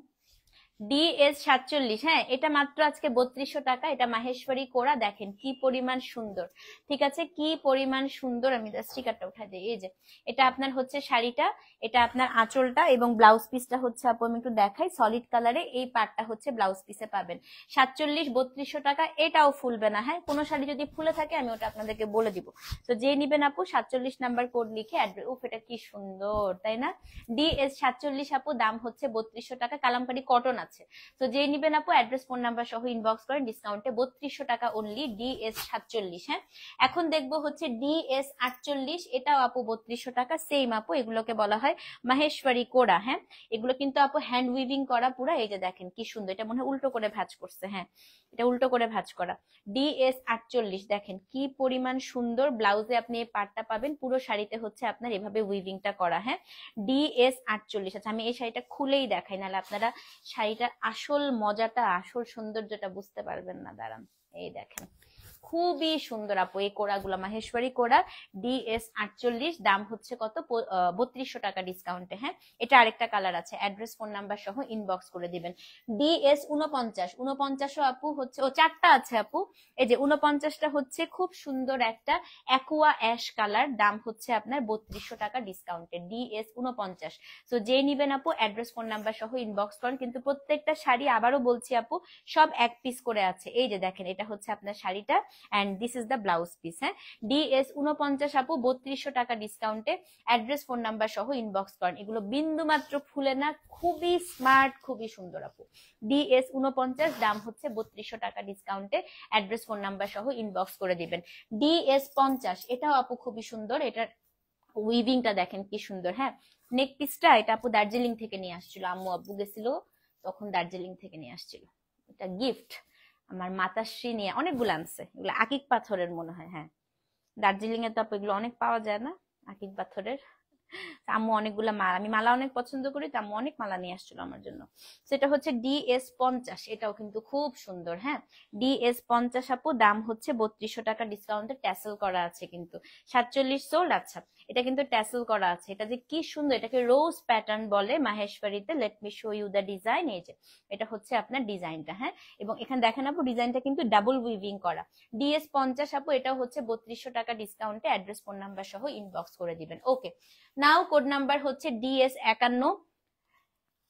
ডিএস 47, হ্যাঁ এটা মাত্র আজকে 3200 টাকা। এটা মাহেশ্বরী কোরা, দেখেন কি পরিমাণ সুন্দর, ঠিক আছে, কি পরিমাণ সুন্দর। আমি স্টিকারটা উঠাই দিই। এই যে এটা আপনার হচ্ছে শাড়িটা, এটা আপনার আঁচলটা, এবং ব্লাউজ পিসটা হচ্ছে আপু আমি একটু দেখাই, সলিড কালারে এই পার্টটা হচ্ছে ব্লাউজ পিসে পাবেন। 47, 3200 টাকা। এটাও ফুলবে না। হ্যাঁ, কোনো শাড়ি যদি ফুলে থাকে আমি ওটা আপনাদেরকে বলে দিব। তো যে নিবেন আপু 47 নাম্বার কোড লিখে অ্যাড্রেস, উফ এটা কি সুন্দর তাই না? ডিএস 47 আপু, দাম হচ্ছে 3200 টাকা। কালামকারী কটন আছে। তো যে নিবেন আপু অ্যাড্রেস ফোন নাম্বার সহ ইনবক্স করেন, ডিসকাউন্টে 3200 টাকা অনলি। ডিএস 47। হ্যাঁ, এখন দেখবো হচ্ছে ডিএস 48, এটাও আপু 3200 টাকা, সেম আপু। এগুলোকে বলা হয় মাহেশ্বরী কোরা। হ্যাঁ, এগুলো কিন্তু আপু হ্যান্ড উইভিং করা পুরা। এই যে দেখেন কি সুন্দর, এটা মনে হয় উল্টো করে ভাঁজ করছে। হ্যাঁ, এটা উল্টো করে ভাঁজ করা। ডিএস 48, দেখেন কি পরিমাণ সুন্দর। ব্লাউজে আপনি এই পার্টটা পাবেন, পুরো শাড়িতে হচ্ছে আপনার এভাবে উইভিংটা করা। হ্যাঁ, ডিএস 48। আচ্ছা আমি এই শাড়িটা খুলেই দেখাই, নাহলে আপনারা শাড়িটার আসল মজাটা, আসল সৌন্দর্যটা বুঝতে পারবেন না। দাঁড়ান, এই দেখেন খুবই সুন্দর আপু এই কোড়াগুলো, মাহেশ্বরী কোড়া। ডিএস 48, দাম হচ্ছে কত? 3200 টাকা ডিসকাউন্টে। হ্যাঁ, এটা আরেকটা কালার আছে, অ্যাড্রেস ফোন নাম্বার সহ ইনবক্স করে দিবেন। ডিএস 49, 49ও আপু হচ্ছে, ও 4টা আছে আপু। এই যে 49টা হচ্ছে খুব সুন্দর একটা অ্যাকুয়া অ্যাশ কালার, দাম হচ্ছে আপনার 3200 টাকা ডিসকাউন্টে। ডিএস 49। তো যে নিবেন আপু অ্যাড্রেস ফোন নাম্বার সহ ইনবক্স করেন। কিন্তু প্রত্যেকটা শাড়ি আবারও বলছি আপু সব এক পিস করে আছে। এই যে দেখেন এটা হচ্ছে আপনার শাড়িটা, and this is the blouse piece. হ্যাঁ, ডিএস 49 আপু, 3200 টাকা ডিসকাউন্টে। অ্যাড্রেস ফোন নাম্বার সহ ইনবক্স করেন। এগুলো বিন্দু মাত্র ফুলে না, খুবই স্মার্ট, খুবই সুন্দর আপু। ডিএস 49, দাম হচ্ছে 3200 টাকা ডিসকাউন্টে। অ্যাড্রেস ফোন নাম্বার সহ ইনবক্স করে দিবেন। ডিএস 50, এটাও আপু খুবই সুন্দর। এটার উইভিংটা দেখেন কি সুন্দর। হ্যাঁ, নেক পিসটা এটা আপু দার্জিলিং থেকে নিয়ে আসছিল, আম্মু আব্বু গেছিল তখন দার্জিলিং থেকে নিয়ে আসছিল। এটা গিফট আমার মাতাশ্রী নিয়ে, অনেকগুলো আনছে, এগুলো আকিক পাথরের মনে হয়। হ্যাঁ, দার্জিলিং এ তো আপু এগুলো অনেক পাওয়া যায় না, আকিক পাথরের। আম্মু অনেকগুলা মালা, আমি মালা অনেক পছন্দ করি, তো আম্মু অনেক মালা নিয়ে আসছিল আমার জন্য। সেটা হচ্ছে DS50, এটাও কিন্তু খুব সুন্দর। হ্যাঁ, DS50 আপু, দাম হচ্ছে 3200 টাকা, ডিসকাউন্টে ট্যাসেল করা আছে কিন্তু। 47 সোল্ড। আচ্ছা, এটা কিন্তু ট্যাসেল করা আছে, এটা যে কি সুন্দর, এটাকে রোজ প্যাটার্ন বলে মাহেশ্বরীতে। Let me show you the design. এই যে এটা হচ্ছে আপনার ডিজাইনটা। হ্যাঁ, এবং এখানে দেখেন আপু, ডিজাইনটা কিন্তু ডাবল উইভিং করা। DS50 আপু, এটাও হচ্ছে 3200 টাকা, ডিসকাউন্টে অ্যাড্রেস ফোন নাম্বার সহ ইনবক্স করে দিবেন। ওকে, নাও কোড নাম্বার হচ্ছে DS51।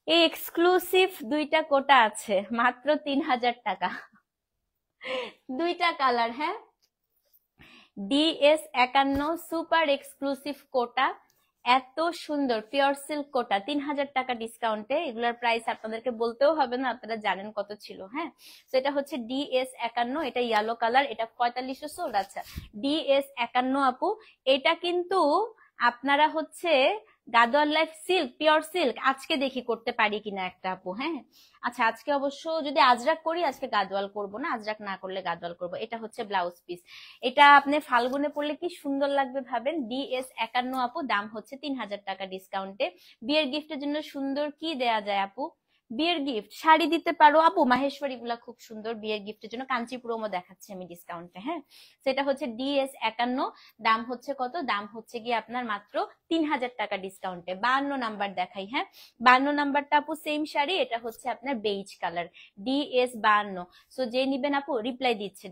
এই এক্সক্লুসিভ দুইটা কোটা আছে, মাত্র 3000 টাকা, দুইটা কালার। হ্যাঁ, DS51 সুপার এক্সক্লুসিভ কোটা, এত সুন্দর পিওর সিল্ক কোটা, 3000 টাকা ডিসকাউন্টে। এগুলোর প্রাইস আপনাদেরকে বলতেও হবে না, আপনারা জানেন কত ছিল। হ্যাঁ, তো এটা হচ্ছে DS51, এটা ইয়েলো কালার, এটা 4500 সোল্ড। আচ্ছা, DS51 আপু, এটা কিন্তু আপনারা হচ্ছে Gadwal life silk, pure silk, আজকে দেখি করতে পারি কিনা একটা আপু। হ্যাঁ, আচ্ছা, আজকে অবশ্য যদি আজরাক করি, আজকে গাদোয়াল করব না, আজরাক না করলে গাদোয়াল করব। এটা হচ্ছে ব্লাউজ পিস, এটা আপনি ফাল্গুনে পরলে কি সুন্দর লাগবে ভাবেন। DS51 আপু, দাম হচ্ছে 3000 টাকা, ডিসকাউন্টে। বিয়ের গিফটের জন্য সুন্দর কি দেয়া যায় আপু? বিয়ের গিফট শাড়ি দিতে পারো আপু, মাহেশ্বরী গুলা খুব সুন্দর বিয়ের গিফটের জন্য। কাঞ্চিপুরমও দেখাচ্ছি আমি ডিসকাউন্টে। হ্যাঁ, সেটা হচ্ছে DS51, দাম হচ্ছে কত? দাম হচ্ছে গিয়ে আপনার মাত্র 3000 টাকা, ডিসকাউন্টে। 52 নাম্বার দেখাই। হ্যাঁ, 52 নাম্বারটা আপু সেম শাড়ি, এটা হচ্ছে আপনার বেইজ কালার, DS52। সো যে নিবেন আপু, রিপ্লাই দিচ্ছে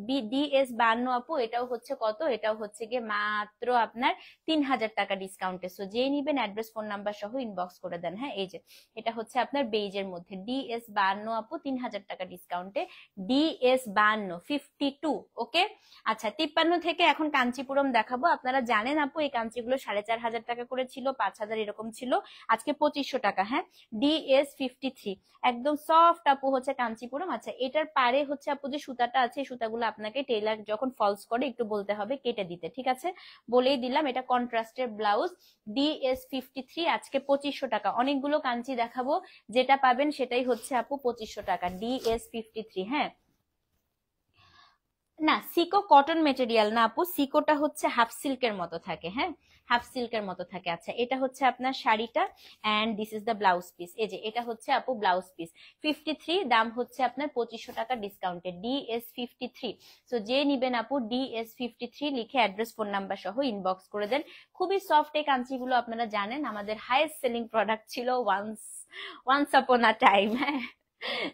DS52 আপু, এটাও হচ্ছে কত? এটাও হচ্ছে গিয়ে মাত্র আপনার 3000 টাকা, ডিসকাউন্টে। সো যে নিবেন অ্যাড্রেস ফোন নাম্বার সহ ইনবক্স করে দেন। হ্যাঁ, এই যে এটা হচ্ছে আপনার বেইজের মধ্যে DS52 আপু, 3000 টাকা, ডিসকাউন্টে। DS52 52। ওকে, আচ্ছা, 53 থেকে এখন কাঞ্চিপুরম দেখাবো। আপনারা জানেন আপু, এই কাঞ্চিগুলো 4500 টাকা করে ছিল, 5000 এরকম ছিল, আজকে 2500 টাকা। হ্যাঁ, DS53, একদম সফট আপু হচ্ছে কাঞ্চিপুরম। আচ্ছা, এটার পারে হচ্ছে আপু যে সুতাটা আছে, এই সুতাগুলো আপনাকে টেইলার যখন ফলস করে একটু বলতে হবে কেটে দিতে, ঠিক আছে? বলেই দিলাম, এটা কন্ট্রাস্টের ব্লাউজ। DS53 আজকে 2500 টাকা। অনেকগুলো কাঞ্চি দেখাবো, যেটা পাবেন সেটাই হচ্ছে আপু 2500 টাকা, DS53। হ্যাঁ, না, সিকো কটন মেটেরিয়াল না আপু, সিকোটা হচ্ছে হাফ সিল্কের মতো থাকে। হ্যাঁ, হাফ সিল্কের মতো থাকে। আচ্ছা, এটা হচ্ছে আপনার শাড়িটা, and this is the blouse piece. এই যে এটা হচ্ছে আপু ব্লাউজ পিস। 53, দাম হচ্ছে আপনার 2500 টাকা, ডিসকাউন্টে। DS53। সো যে নিবেন আপু, DS53 লিখে অ্যাড্রেস ফোন নাম্বার সহ ইনবক্স করে দেন। খুবই সফট এই কাঞ্চিগুলো, আপনারা জানেন আমাদের হাইয়েস্ট সেলিং প্রোডাক্ট ছিল ওয়ান্স আপন আ টাইম। হ্যাঁ,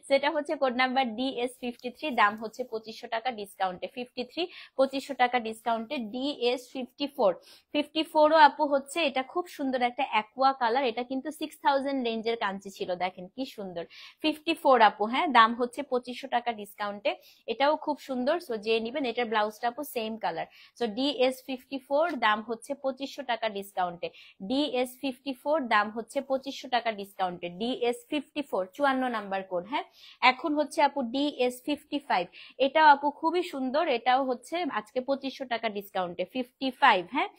সেটা হচ্ছে কোড নাম্বার DS53, দাম হচ্ছে 2500 টাকা, ডিসকাউন্টে। 53 2500 টাকা, ডিসকাউন্টে। DS54 ও আপু হচ্ছে, এটা খুব সুন্দর একটা অ্যাকোয়া কালার, এটা কিন্তু 6000 রেঞ্জের কাঞ্চি ছিল, দেখেন কি সুন্দর। 54 আপু, হ্যাঁ, দাম হচ্ছে 2500 টাকা, ডিসকাউন্টে। এটাও খুব সুন্দর, সো যে নিবেন, এটার ব্লাউজটা আপু সেম কালার। সো DS54, দাম হচ্ছে 2500 টাকা, ডিসকাউন্টে। DS54, দাম হচ্ছে 2500 টাকা, ডিসকাউন্টে। DS54 54 number code. হ্যাঁ, এখন হচ্ছে আপু DS55, এটাও আপু খুবই সুন্দর, এটাও হচ্ছে আজকে 2500 টাকা, ডিসকাউন্টে। 55, হ্যাঁ,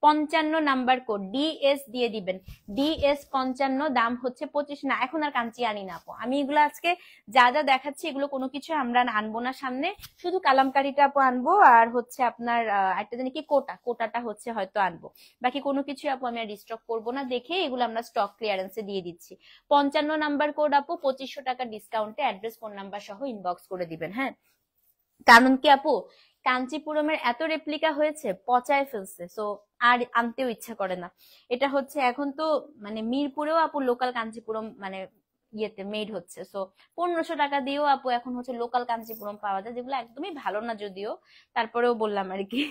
55 নাম্বার কোড, DS দিয়ে দিবেন। DS55, দাম হচ্ছে 25। না, এখন আর কাঞ্চি আনি না আপু, আমি এগুলো আজকে যা যা দেখাচ্ছি এগুলো কোনো কিছু আমরা আনবো না সামনে, শুধু কালামকারিটা আপু আনবো, আর হচ্ছে আপনার একটা জানি কি কোটাটা হচ্ছে হয়তো আনবো, বাকি কোনো কিছু আপু আমি আর রিস্টক করবো না, দেখে এগুলো আমরা স্টক ক্লিয়ারেন্সে দিয়ে দিচ্ছি। 55 নাম্বার কোড আপু, 2500 টাকা, ডিসকাউন্টে। অ্যাড্রেস ফোন নাম্বার সহ ইনবক্স করে দিবেন। হ্যাঁ, কারণ কি আপু, কাঞ্চিপুরমের এত রেপ্লিকা হয়েছে, পচায় ফেলছে, সো আর আনতেও ইচ্ছা করে না। এটা হচ্ছে এখন তো মানে মিরপুরেও আপু লোকাল কাঞ্চিপুরম মানে ইয়েতে মেড হচ্ছে, সো 1500 টাকা দিয়েও আপু এখন হচ্ছে লোকাল কাঞ্চিপুরম পাওয়া যায়, যেগুলো একদমই ভালো না যদিও, তারপরেও বললাম আর কি।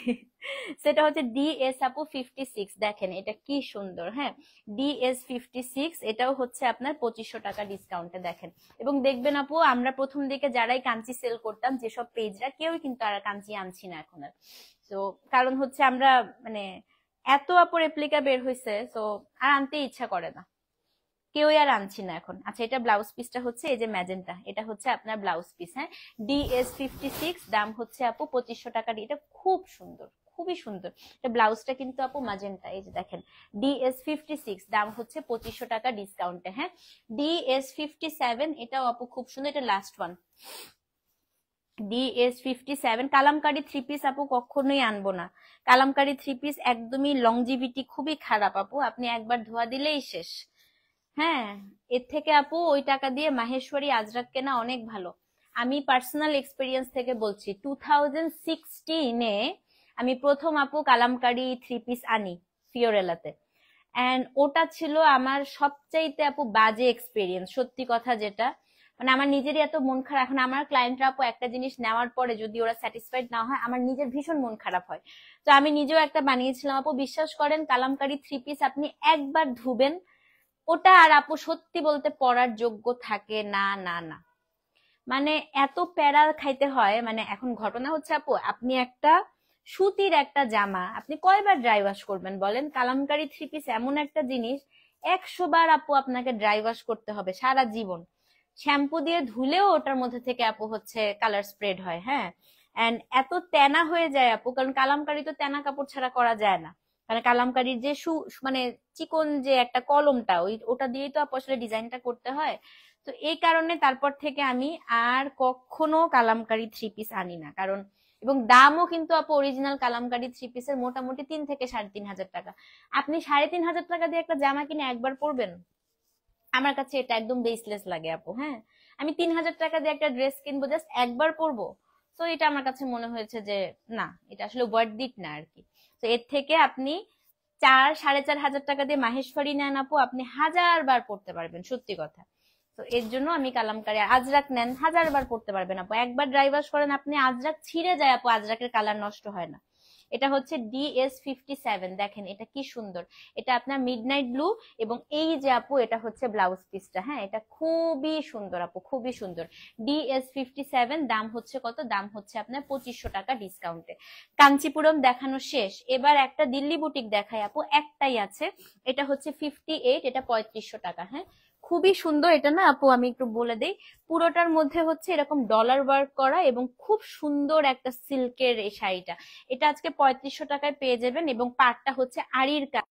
সেটা হচ্ছে DS আপু 56, দেখেন এটা কি সুন্দর। হ্যাঁ, DS56, এটাও হচ্ছে আপনার 2500 টাকা, ডিসকাউন্টে। দেখেন, এবং দেখবেন আপু, আমরা প্রথম দিকে যারাই কাঞ্চি সেল করতাম, যেসব পেজরা, কেউই কিন্তু আর কাঞ্চি আনছি না এখন আর। তো কারণ হচ্ছে আমরা মানে এত আপু রেপ্লিকা বের হয়েছে, তো আর আনতে ইচ্ছা করে না, কেউই আর আনছি না এখন। আচ্ছা, এটা ব্লাউজ পিসটা হচ্ছে এই যে ম্যাজেন্টা, এটা হচ্ছে আপনার ব্লাউজ পিস। হ্যাঁ, DS56, দাম হচ্ছে আপু 2500 টাকা। এটা খুব সুন্দর, খুবই সুন্দর। এটা ব্লাউজটা কিন্তু আপু ম্যাজেন্টা, এই যে দেখেন। DS56, দাম হচ্ছে 2500 টাকা, ডিসকাউন্টে। হ্যাঁ, DS57, এটাও আপু খুব সুন্দর, এটা last one. DS57 Kalamkari three piece আপু কখনোই আনবো না। কালামকারী থ্রি পিস একদমই লংজিভিটি খুবই খারাপ আপু, আপনি একবার ধোয়া দিলেই শেষ। হ্যাঁ, এর থেকে আপু ওই টাকা দিয়ে মাহেশ্বরী আজরাক কেনা অনেক ভালো। আমি পার্সোনাল এক্সপিরিয়েন্স থেকে বলছি, 2016-এ আমি প্রথম আপু কালামকারী থ্রি পিস আনি ফিওরেলাতে, এন্ড ওটা ছিল আমার সবচাইতে আপু বাজে এক্সপিরিয়েন্স, সত্যি কথা যেটা। মানে আমার নিজেরই এত মন খারাপ, এখন আমার ক্লায়েন্টরা আপু একটা জিনিস নেওয়ার পরে যদি ওরা স্যাটিসফাইড না হয়, আমার নিজের ভীষণ মন খারাপ হয়। তো আমি নিজেও একটা বানিয়েছিলাম আপু, বিশ্বাস করেন কালামকারী থ্রি পিস আপনি একবার ধুবেন, ওটা আর আপু সত্যি বলতে পরার যোগ্য থাকে না, না না। মানে এত প্যারা খাইতে হয়। মানে এখন ঘটনা হচ্ছে আপু, আপনি একটা সুতির একটা জামা আপনি কয়বার ড্রাই ওয়াশ করবেন বলেন? কালামকারী থ্রি পিস এমন একটা জিনিস, 100 বার আপু আপনাকে ড্রাই ওয়াশ করতে হবে সারা জীবন। শ্যাম্পু দিয়ে ধুলেও ওটার মধ্যে থেকে আপু হচ্ছে কালার স্প্রেড হয়। হ্যাঁ, এন্ড এত তেনা হয়ে যায় আপু, কারণ কালামকারী তো তেনা কাপড় ছাড়া করা যায় না। মানে কালামকারীর যে মানে চিকন যে একটা কলমটা, ওটা দিয়েই তো আপু আসলে ডিজাইনটা করতে হয়। তো এই কারণে তারপর থেকে আমি আর কখনো কালামকারী থ্রি পিস আনি না। কারণ এবং দামও কিন্তু আপু অরিজিনাল কালামকারী থ্রি পিসের মোটামুটি 3 থেকে 3.5 হাজার টাকা। আপনি 3.5 হাজার টাকা দিয়ে একটা জামা কিনে একবার পরবেন, আমার কাছে এটা একদম বেসলেস লাগে আপু। হ্যাঁ, আমি 3,000 টাকা দিয়ে একটা ড্রেস কিনবো জাস্ট একবার পরবো, তো এটা আমার কাছে মনে হয়েছে যে না, এটা আসলে ওয়ার্থ ইট না আর কি। তো এর থেকে আপনি 4-4.5 হাজার টাকা দিয়ে মাহেশ্বরী নেন আপু, আপনি 1000 বার পড়তে পারবেন, সত্যি কথা। তো এর জন্য আমি কালামকারী আজরাক নেন, 1000 বার পড়তে পারবেন আপু। একবার ড্রাই ওয়াশ করেন আপনি, আজরাক ছিঁড়ে যায় আপু, আজরাকের কালার নষ্ট হয় না। এটা হচ্ছে DS57, দেখেন এটা কি সুন্দর। এটা আপনার মিডনাইট ব্লু, এবং এই যে আপু এটা হচ্ছে ব্লাউজ পিসটা। হ্যাঁ, এটা খুবই সুন্দর আপু, খুবই সুন্দর। DS57 দাম হচ্ছে কত? দাম হচ্ছে আপনার 2500 টাকা ডিসকাউন্টে। কাঞ্চিপুরম দেখানো শেষ, এবার একটা দিল্লি বুটিক দেখাই আপু, একটাই আছে। এটা হচ্ছে 58, এটা 3500 টাকা। হ্যাঁ, খুবই সুন্দর এটা না আপু, আমি একটু বলে দেই। পুরোটার মধ্যে হচ্ছে এরকম ডলার ওয়ার্ক করা এবং খুব সুন্দর একটা সিল্কের এই শাড়িটা। এটা আজকে 3500 টাকায় পেয়ে যাবেন, এবং পাটটা হচ্ছে আড়ির কাজ।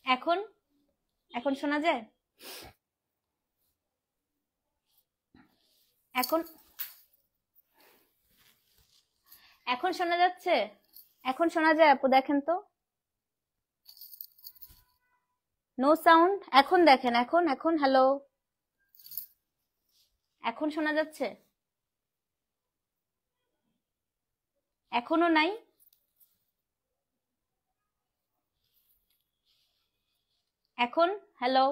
এখন এখন শোনা যায়? এখন এখন শোনা যাচ্ছে? এখন শোনা যায় আপু? দেখেন তো, নো সাউন্ড। এখন দেখেন, এখন এখন হ্যালো, এখন শোনা যাচ্ছে? এখনো নাই? এখন হ্যালো,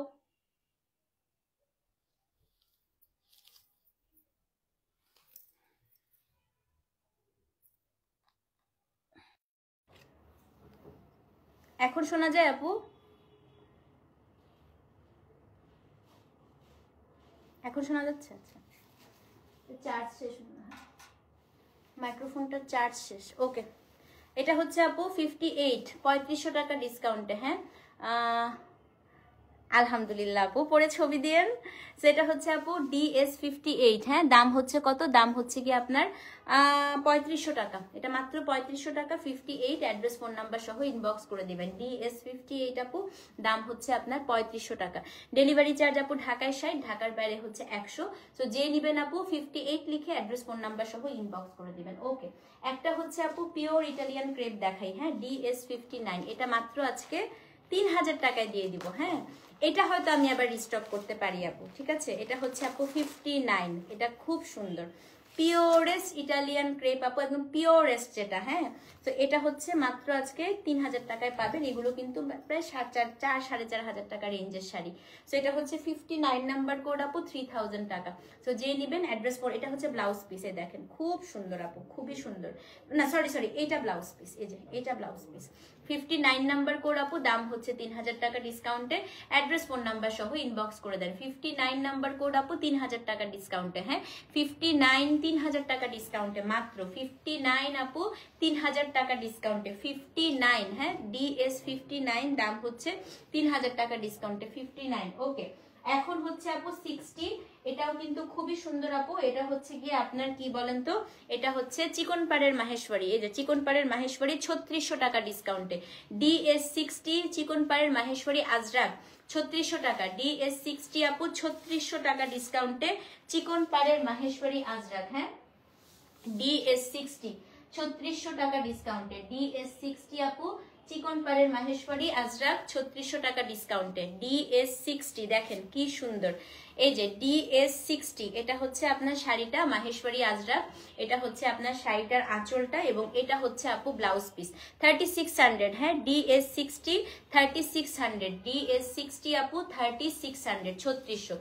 এখন শোনা যায় আপু? এখন শোনা যাচ্ছে? আচ্ছা, চার্জ শেষ মনে হয়, মাইক্রোফোনটার চার্জ শেষ। ওকে, এটা হচ্ছে আপু 58, 3500 টাকা ডিসকাউন্টে। হ্যাঁ, আলহামদুলিল্লাহ আপু, পরে ছবি দিয়েন। সেটা হচ্ছে আপু DS58। হ্যাঁ, দাম হচ্ছে কত? দাম হচ্ছে কি আপনার 3500 টাকা। এটা মাত্র 3500 টাকা, 58। অ্যাড্রেস ফোন নাম্বার সহ ইনবক্স করে দিবেন। DS58 আপু, দাম হচ্ছে আপনার 3500 টাকা। ডেলিভারি চার্জ আপু ঢাকায় 60, ঢাকার বাইরে হচ্ছে 100। তো যে নিবেন আপু 58 লিখে অ্যাড্রেস ফোন নাম্বার সহ ইনবক্স করে দিবেন। ওকে, একটা হচ্ছে আপু পিওর ইটালিয়ান ক্রেপ দেখাই। হ্যাঁ, DS59, এটা মাত্র আজকে 3000 টাকায় দিয়ে দিব। হ্যাঁ, এটা হয়তো আমি আবার রিস্টক করতে পারি আপু, ঠিক আছে। এটা হচ্ছে আপু 59, এটা খুব সুন্দর। পিওরেস্ট ইটালিয়ান ক্রেপ আপু, একদম পিওরেস্ট যেটা। হ্যাঁ, তো এটা হচ্ছে মাত্র আজকে 3000 টাকায় পাবেন। এগুলো কিন্তু প্রায় 4,500 টাকা রেঞ্জের শাড়ি। তো এটা হচ্ছে 59 নাম্বার কোড আপু, 3000 টাকা। তো যে নিবেন অ্যাড্রেস পর, এটা হচ্ছে ব্লাউজ পিস, এই দেখেন খুব সুন্দর আপু, খুবই সুন্দর। না সরি এইটা ব্লাউজ পিস, এই যে এটা ব্লাউজ পিস। 59 নাম্বার কোড আপু, দাম হচ্ছে 3000 টাকা ডিসকাউন্টে। অ্যাড্রেস ফোন নাম্বার সহ ইনবক্স করে দেন। 59 নাম্বার কোড আপু, 3000 টাকা ডিসকাউন্টে। হ্যাঁ 59, 3000 টাকা ডিসকাউন্টে মাত্র। 59 আপু, 3000 টাকা ডিসকাউন্টে। 59, হ্যাঁ DS 59, দাম হচ্ছে 3000 টাকা ডিসকাউন্টে। 59, ওকে। এখন হচ্ছে আপু 60, এটাও কিন্তু খুবই সুন্দর আপু। এটা হচ্ছে গিয়ে আপনার কি বলেন তো, এটা হচ্ছে চিকন পাড়ের মাহেশ্বরী। এই যে চিকন পাড়ের মাহেশ্বরী 3600 টাকা ডিসকাউন্টে। DS 60 চিকন পাড়ের মাহেশ্বরী আজরাক 3600 টাকা। DS 60 আপু 3600 টাকা ডিসকাউন্টে চিকন পাড়ের মাহেশ্বরী আজরাক। হ্যাঁ DS 60 3600 টাকা ডিসকাউন্টে। DS 60 আপু চিকন পাড়ের মাহেশ্বরী আজরাক 3600 টাকা ডিসকাউন্টে। DS 60 দেখেন কি সুন্দর। এই যে DS 60, এটা হচ্ছে আপনার শাড়িটা মাহেশ্বরী আজরাক, এটা হচ্ছে আপনার শাড়িটার আঁচলটা, এবং এটা হচ্ছে আপু ব্লাউজ পিস। 3600, হ্যাঁ DS 60 3600। DS 60 আপু 3600, 3600।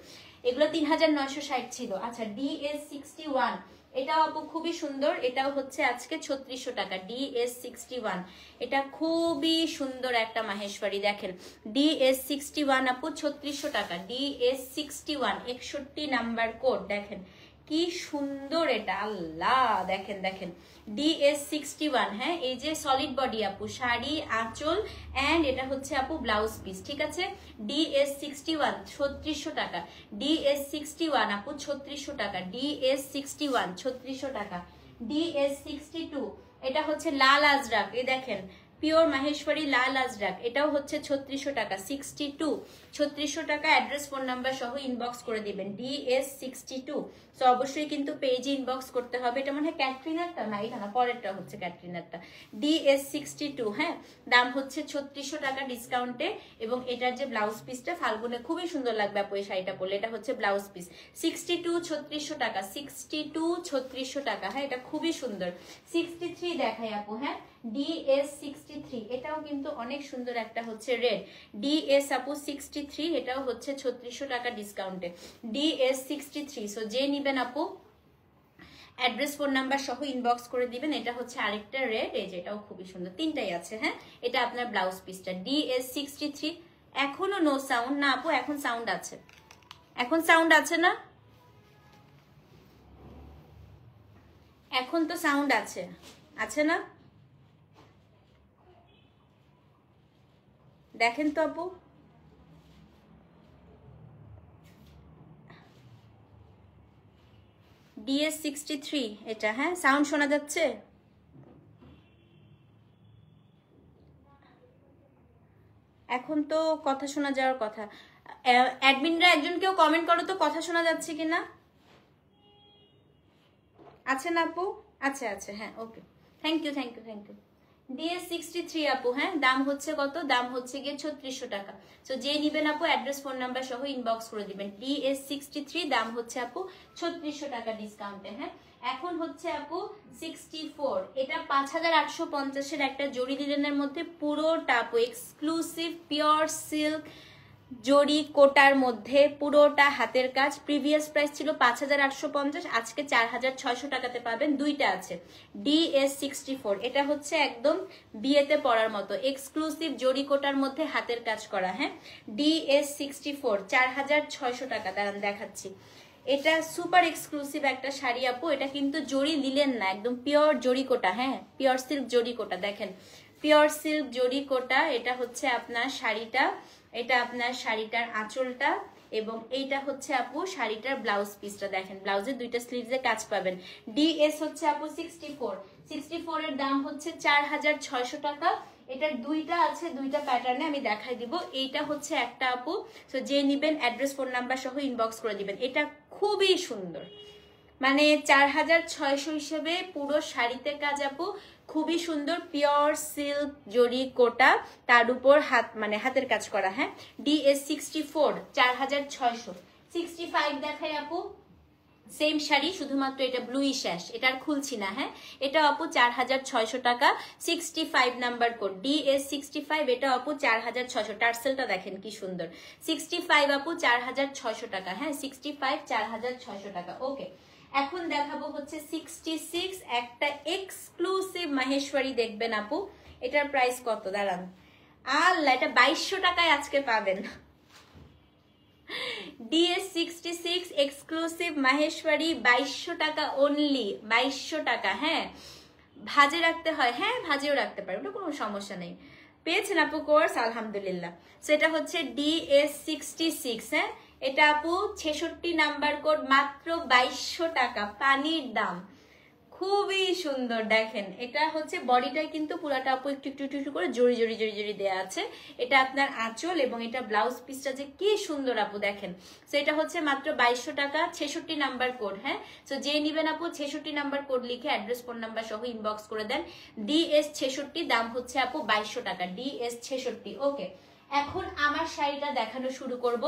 এগুলো 3960 ছিল। আচ্ছা DS 61, এটাও আপু খুবই সুন্দর। এটাও হচ্ছে আজকে 3600 টাকা। DS 61, এটা খুবই সুন্দর একটা মাহেশ্বরী। দেখেন DS 61 আপু 3600 টাকা। DS 61 61 নাম্বার কোড, দেখেন কি সুন্দর এটা, আল্লাহ দেখেন দেখেন। DS 61, হ্যাঁ এই যে সলিড বডি আপু, শাড়ি আঁচল এন্ড এটা হচ্ছে আপু ব্লাউজ পিস, ঠিক আছে। DS 61 3600 টাকা। DS 61 আপু 3600 টাকা। DS 61 3600 টাকা। DS 62, এটা হচ্ছে লাল আজরাক, এই দেখেন পিওর মাহেশ্বরী লাল আজরাক, এটাও হচ্ছে 3600 টাকা। 62 3600 টাকা। অ্যাড্রেস ফোন নাম্বার সহ ইনবক্স করে দিবেন। DS 62, তো অবশ্যই কিন্তু পেজে ইনবক্স করতে হবে। এটা মনে হয় ক্যাটরিনারটা, না এটা না, পরেরটা হচ্ছে ক্যাটরিনারটা। DS 62, হ্যাঁ দাম হচ্ছে 3600 টাকা ডিসকাউন্টে। এবং এটার যে ব্লাউজ পিসটা ফাল্গুনে খুবই সুন্দর লাগবে আপু এই শাড়িটা পরলে। এটা হচ্ছে ব্লাউজ পিস। 62 3600 টাকা। 62 3600 টাকা, হ্যাঁ এটা খুবই সুন্দর। 63 দেখাই আপু, হ্যাঁ DS 63, এটাও কিন্তু অনেক সুন্দর একটা হচ্ছে রেড। DS আপু 63, এটাও হচ্ছে 3600 টাকা ডিসকাউন্টে। DS 63, সো যে নিবেন আপু অ্যাড্রেস ফোন নাম্বার সহ ইনবক্স করে দিবেন। এটা হচ্ছে আরেকটা রেড, এই যে এটাও খুবই সুন্দর, তিনটাই আছে। হ্যাঁ এটা আপনার ব্লাউজ পিসটা। DS 63, এখনো নো সাউন্ড না আপু? এখন সাউন্ড আছে, এখন সাউন্ড আছে না? এখন তো সাউন্ড আছে, আছে না? দেখেন তো আপু। DS 63, এটা হ্যাঁ সাউন্ড শোনা যাচ্ছে? এখন তো কথা শোনা যাওয়ার কথা। অ্যাডমিনরা একজন কেউ কমেন্ট করো তো কথা শোনা যাচ্ছে কিনা। আছে না আপু? আছে আছে, হ্যাঁ okay, thank you thank you thank you. DS 63 আপু, হ্যাঁ দাম হচ্ছে কত? দাম হচ্ছে গিয়ে 3600 টাকা। তো যে নিবেন আপু অ্যাড্রেস ফোন নাম্বার সহ ইনবক্স করে দিবেন। DS 63, দাম হচ্ছে আপু 3600 টাকা ডিসকাউন্টে। হ্যাঁ এখন হচ্ছে আপু 64, এটা 5850-এর একটা জরি লিনেনের মধ্যে পুরোটা আপু এক্সক্লুসিভ পিওর সিল্ক জরি কোটার মধ্যে, পুরোটা হাতের কাজ। প্রিভিয়াস প্রাইস ছিল 5850, আজকে 4600 টাকাতে পাবেন। দুইটা আছে। DS 64, এটা হচ্ছে একদম বিয়েতে পরার মতো এক্সক্লুসিভ জরি কোটার মধ্যে হাতের কাজ করা। হ্যাঁ DS 64 4600 টাকা। দাঁড়ান দেখাচ্ছি, এটা সুপার এক্সক্লুসিভ একটা শাড়ি আপু। এটা কিন্তু জরি লিলেন না, একদম পিওর জরি কোটা। হ্যাঁ পিওর সিল্ক জরি কোটা, দেখেন পিওর সিল্ক জরি কোটা। এটা হচ্ছে আপনার শাড়িটা, এটা আপনার শাড়িটার আঁচলটা, এবং এইটা হচ্ছে আপু শাড়িটার ব্লাউজ পিসটা। দেখেন ব্লাউজের দুইটা স্লিভসে কাজ পাবেন। DS হচ্ছে আপু 64, 64 এর দাম হচ্ছে 4600 টাকা। এটার দুইটা আছে, দুইটা প্যাটার্নে আমি দেখাই দিব। এইটা হচ্ছে একটা আপু, তো যে নিবেন অ্যাড্রেস ফোন নাম্বার সহ ইনবক্স করে দিবেন। এটা খুবই সুন্দর, মানে 4600 হিসেবে পুরো শাড়িতে কাজ আপু, খুবই সুন্দর পিওর সিল্ক জরি কোটা, তার উপর হাত মানে হাতের কাজ করা। হ্যাঁ DS 64 4600। 65 দেখাই আপু, সেম শাড়ি, শুধুমাত্র এটা ব্লুইশ অ্যাশ, এটা আর খুলছি না। হ্যাঁ, এটা আপু 4600 টাকা, 65 নাম্বার কোড DS65, এটা আপু 4600। টার্সেলটা দেখেন কি সুন্দর, 65 আপু 4600 টাকা। হ্যাঁ 65 4600 টাকা। ওকে, এখন দেখাবো হচ্ছে 66, একটা এক্সক্লুসিভ মাহেশ্বরী দেখবেন আপু। এটার প্রাইস কত দাঁড়ান, আল্লাহ, এটা 2200 টাকায় আজকে পাবেন। DS66 এক্সক্লুসিভ মাহেশ্বরী, 2200 টাকা অনলি, 2200 টাকা। হ্যাঁ, ভাজে রাখতে হয়, হ্যাঁ ভাজেও রাখতে পারে, ওটা কোনো সমস্যা নেই। পেয়েছেন আপু কোর্স, আলহামদুলিল্লাহ। সেটা হচ্ছে DS66। হ্যাঁ, এটা আপু 66 নাম্বার কোড, মাত্র 2200 টাকা, পানির দাম। খুবই সুন্দর, দেখেন এটা হচ্ছে বডিটা কিন্তু পুরাটা আপু একটু একটু একটু করে জড়ি জড়ি জড়ি জড়ি দেওয়া আছে। এটা আপনার আঁচল এবং এটা ব্লাউজ পিসটা যে কি সুন্দর আপু দেখেন। সো এটা হচ্ছে মাত্র 2200 টাকা, 66 নাম্বার কোড। হ্যাঁ, সো যে নিবেন আপু 66 নাম্বার কোড লিখে অ্যাড্রেস ফোন নাম্বার সহ ইনবক্স করে দেন। DS66, দাম হচ্ছে আপু 2200 টাকা, DS66। ওকে, এখন আমার শাড়িটা দেখানো শুরু করব।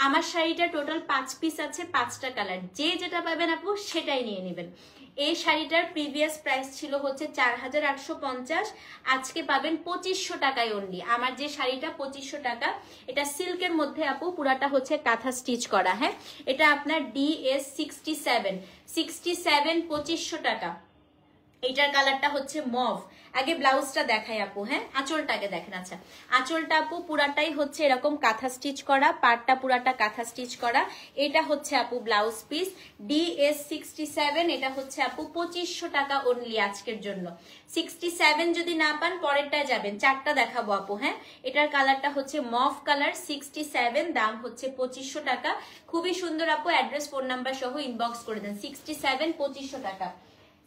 আমার শাড়িটা টোটাল 5 পিস আছে, 5টা কালার, যে যেটা পাবেন আপু সেটাই নিয়ে নেবেন। এই শাড়িটার প্রিভিয়াস প্রাইস ছিল হচ্ছে 4850, আজকে পাবেন 2500 টাকায় অনলি। আমার যে শাড়িটা 2500 টাকা, এটা সিল্কের মধ্যে আপু, পুরাটা হচ্ছে কাঁথা স্টিচ করা। হ্যাঁ, এটা আপনার DS67, 2500 টাকা। এইটার কালারটা হচ্ছে মভ। আগে ব্লাউজটা দেখাই আপু। হ্যাঁ, আঁচলটাকে দেখেন। আচ্ছা, আঁচলটা আপু পুরাটাই হচ্ছে এরকম কাঁথা স্টিচ করা, পাড়টা পুরাটা কাঁথা স্টিচ করা। এটা হচ্ছে আপু ব্লাউজ পিস, DS67, এটা হচ্ছে আপু 2500 টাকা অনলি আজকের জন্য। 67 যদি না পান পরেরটায় যাবেন, 4টা দেখাবো আপু। হ্যাঁ, এটার কালারটা হচ্ছে মভ কালার, 67, দাম হচ্ছে 2500 টাকা। খুবই সুন্দর আপু, অ্যাড্রেস ফোন নাম্বার সহ ইনবক্স করে দেন। 67 2500 টাকা।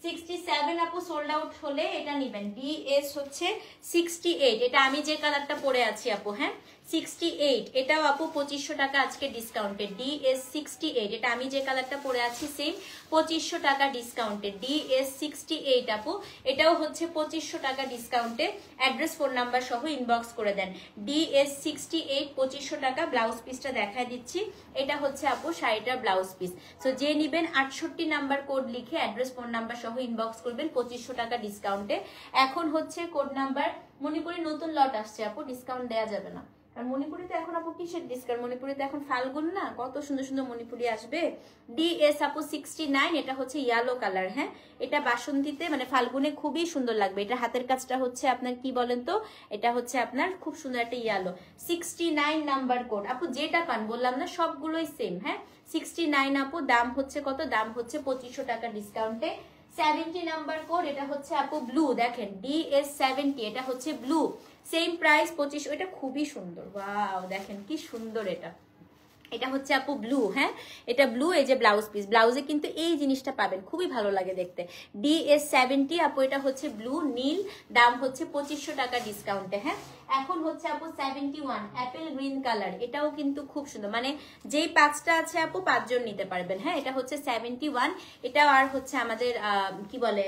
67 আপু সোল্ড আউট হলে এটা নিবেন। DS হচ্ছে 68, এটা আমি যে কালারটা পরে আছি আপু। হ্যাঁ, 68, এটাও আপু 2500 টাকা আজকে ডিসকাউন্টে। DS68, এটা আমি যে কালারটা পরে আছি সেম, 2500 টাকা ডিসকাউন্টে। DS68 আপু, এটাও হচ্ছে 2500 টাকা ডিসকাউন্টে। অ্যাড্রেস ফোন নাম্বার সহ ইনবক্স করে দেন। DS68 2500 টাকা। ব্লাউজ পিসটা দেখায় দিচ্ছি, এটা হচ্ছে আপু শাড়িটার ব্লাউজ পিস। সো যে নিবেন 68 নাম্বার কোড লিখে অ্যাড্রেস ফোন নাম্বার সহ ইনবক্স করবেন, 2500 টাকা ডিসকাউন্টে। এখন হচ্ছে কোড নাম্বার, মণিপুরি নতুন লট আসছে আপু, ডিসকাউন্ট দেওয়া যাবে না। আর মণিপুরিতে এখন আপু কিসের ডিসকাউন্ট, মণিপুরিতে এখন ফাল্গুন না, কত সুন্দর সুন্দর মণিপুরি আসবে। DS আপু 69, এটা হচ্ছে ইয়েলো কালার। হ্যাঁ, এটা বাসন্তীতে মানে ফাল্গুনে খুবই সুন্দর লাগবে। এটা হাতের কাজটা হচ্ছে আপনার কি বলেন তো, এটা হচ্ছে আপনার খুব সুন্দর একটা ইয়েলো। 69 নাম্বার কোড আপু, যেটা পান বললাম না সবগুলোই সেম। হ্যাঁ, 69 আপু, দাম হচ্ছে কত, দাম হচ্ছে 2500 টাকা ডিসকাউন্টে। 70 নাম্বার কোড, এটা হচ্ছে আপু ব্লু, দেখেন DS70, এটা হচ্ছে ব্লু, সেম প্রাইস 2500। এটা খুবই সুন্দর, ওয়াও দেখেন কি সুন্দর এটা। এটা হচ্ছে আপু ব্লু। হ্যাঁ, এটা ব্লু, এই যে ব্লাউজ পিস, ব্লাউজে কিন্তু এই জিনিসটা পাবেন, খুবই ভালো লাগে দেখতে। DS70 আপু, এটা হচ্ছে ব্লু নীল, দাম হচ্ছে 2500 টাকা ডিসকাউন্টে। হ্যাঁ, এখন হচ্ছে আপু 71 অ্যাপেল গ্রিন কালার, এটাও কিন্তু খুব সুন্দর, মানে যেই 5টা আছে আপু 5 জন নিতে পারবেন। হ্যাঁ, এটা হচ্ছে 71, এটাও আর হচ্ছে আমাদের কি বলে,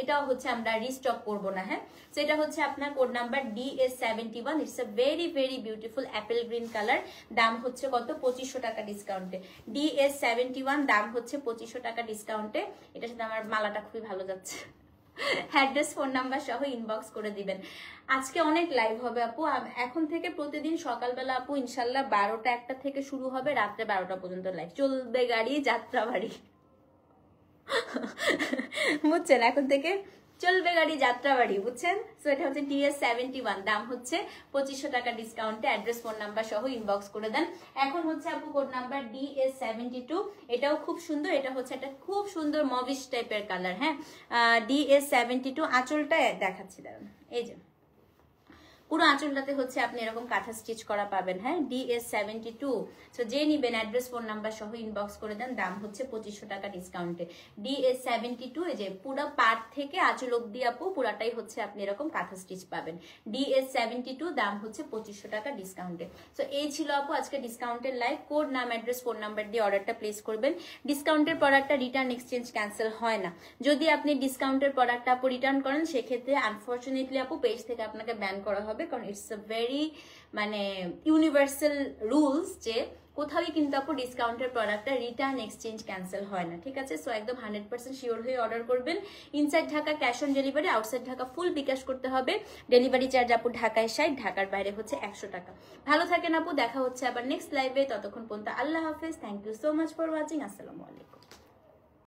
এটাও হচ্ছে আমরা রিস্টক করব না। হ্যাঁ, তো এটা হচ্ছে আপনার code number DS71, it's a very very beautiful Apple green colour, দাম হচ্ছে কত, 2500 টাকা ডিসকাউন্টে। DS71, দাম হচ্ছে 2500 টাকা ডিসকাউন্টে। এটার সাথে আমার মালাটা খুবই ভালো যাচ্ছে। অ্যাড্রেস ফোন নাম্বার সহ ইনবক্স করে দিবেন। আজকে অনেক লাইভ হবে আপু, এখন থেকে প্রতিদিন সকালবেলা আপু ইনশাল্লাহ 12টা 1টা থেকে শুরু হবে, রাত্রে 12টা পর্যন্ত লাইভ চলবে, গাড়ি যাত্রা বাড়ি। বুঝছেন, এখন থেকে চলবে গাড়ি যাত্রা বাড়ি, বুঝছেন। সো এটা হচ্ছে DS71, দাম হচ্ছে 2500 টাকা ডিসকাউন্টে। অ্যাড্রেস ফোন নাম্বার সহ ইনবক্স করে দেন। এখন হচ্ছে আপু কোড নাম্বার DS72, এটাও খুব সুন্দর, এটা হচ্ছে একটা খুব সুন্দর মভিশ টাইপের কালার। হ্যাঁ, DS72, আঁচলটা দেখাচ্ছি দাঁড়ান, এই যে পুরো আঁচলটাতে হচ্ছে আপনি এরকম কাঁথা স্টিচ করা পাবেন। হ্যাঁ, DS72, সো যে নিবেন অ্যাড্রেস ফোন নাম্বার সহ ইনবক্স করে দেন, দাম হচ্ছে 2500 টাকা ডিসকাউন্টে। DS72, এই যে পুরো পার্ট থেকে আঁচল অব্দি আপু পুরাটাই হচ্ছে আপনি এরকম কাঁথা স্টিচ পাবেন। DS72, দাম হচ্ছে 2500 টাকা ডিসকাউন্টে। সো এই ছিল আপু আজকে ডিসকাউন্টের লাইভ। কোড নাম অ্যাড্রেস ফোন নাম্বার দিয়ে অর্ডারটা প্লেস করবেন। ডিসকাউন্টের প্রোডাক্টটা রিটার্ন এক্সচেঞ্জ ক্যান্সেল হয় না। যদি আপনি ডিসকাউন্টের প্রোডাক্টটা আপু রিটার্ন করেন, সেক্ষেত্রে আনফর্চুনেটলি আপু পেজ থেকে আপনাকে ব্যান করা হবে, কারণ ইটস আ ভেরি মানে ইউনিভার্সাল রুলস যে কোথাওই কিন্তু আপু ডিসকাউন্টের প্রোডাক্টটা রিটার্ন এক্সচেঞ্জ ক্যান্সেল হয় না, ঠিক আছে? সো একদম 100% শিওর হয়ে অর্ডার করবেন। Inside Dhaka cash on delivery, outside Dhaka full bKash করতে হবে। ডেলিভারি চার্জ আপু ঢাকায় 60, ঢাকার বাইরে হচ্ছে 100 টাকা। ভালো থাকেন আপু, দেখা হচ্ছে আবার নেক্সট লাইভে। ততক্ষণ পর্যন্ত আল্লাহ হাফেজ। Thank you so much for watching. আসসালামু আলাইকুম।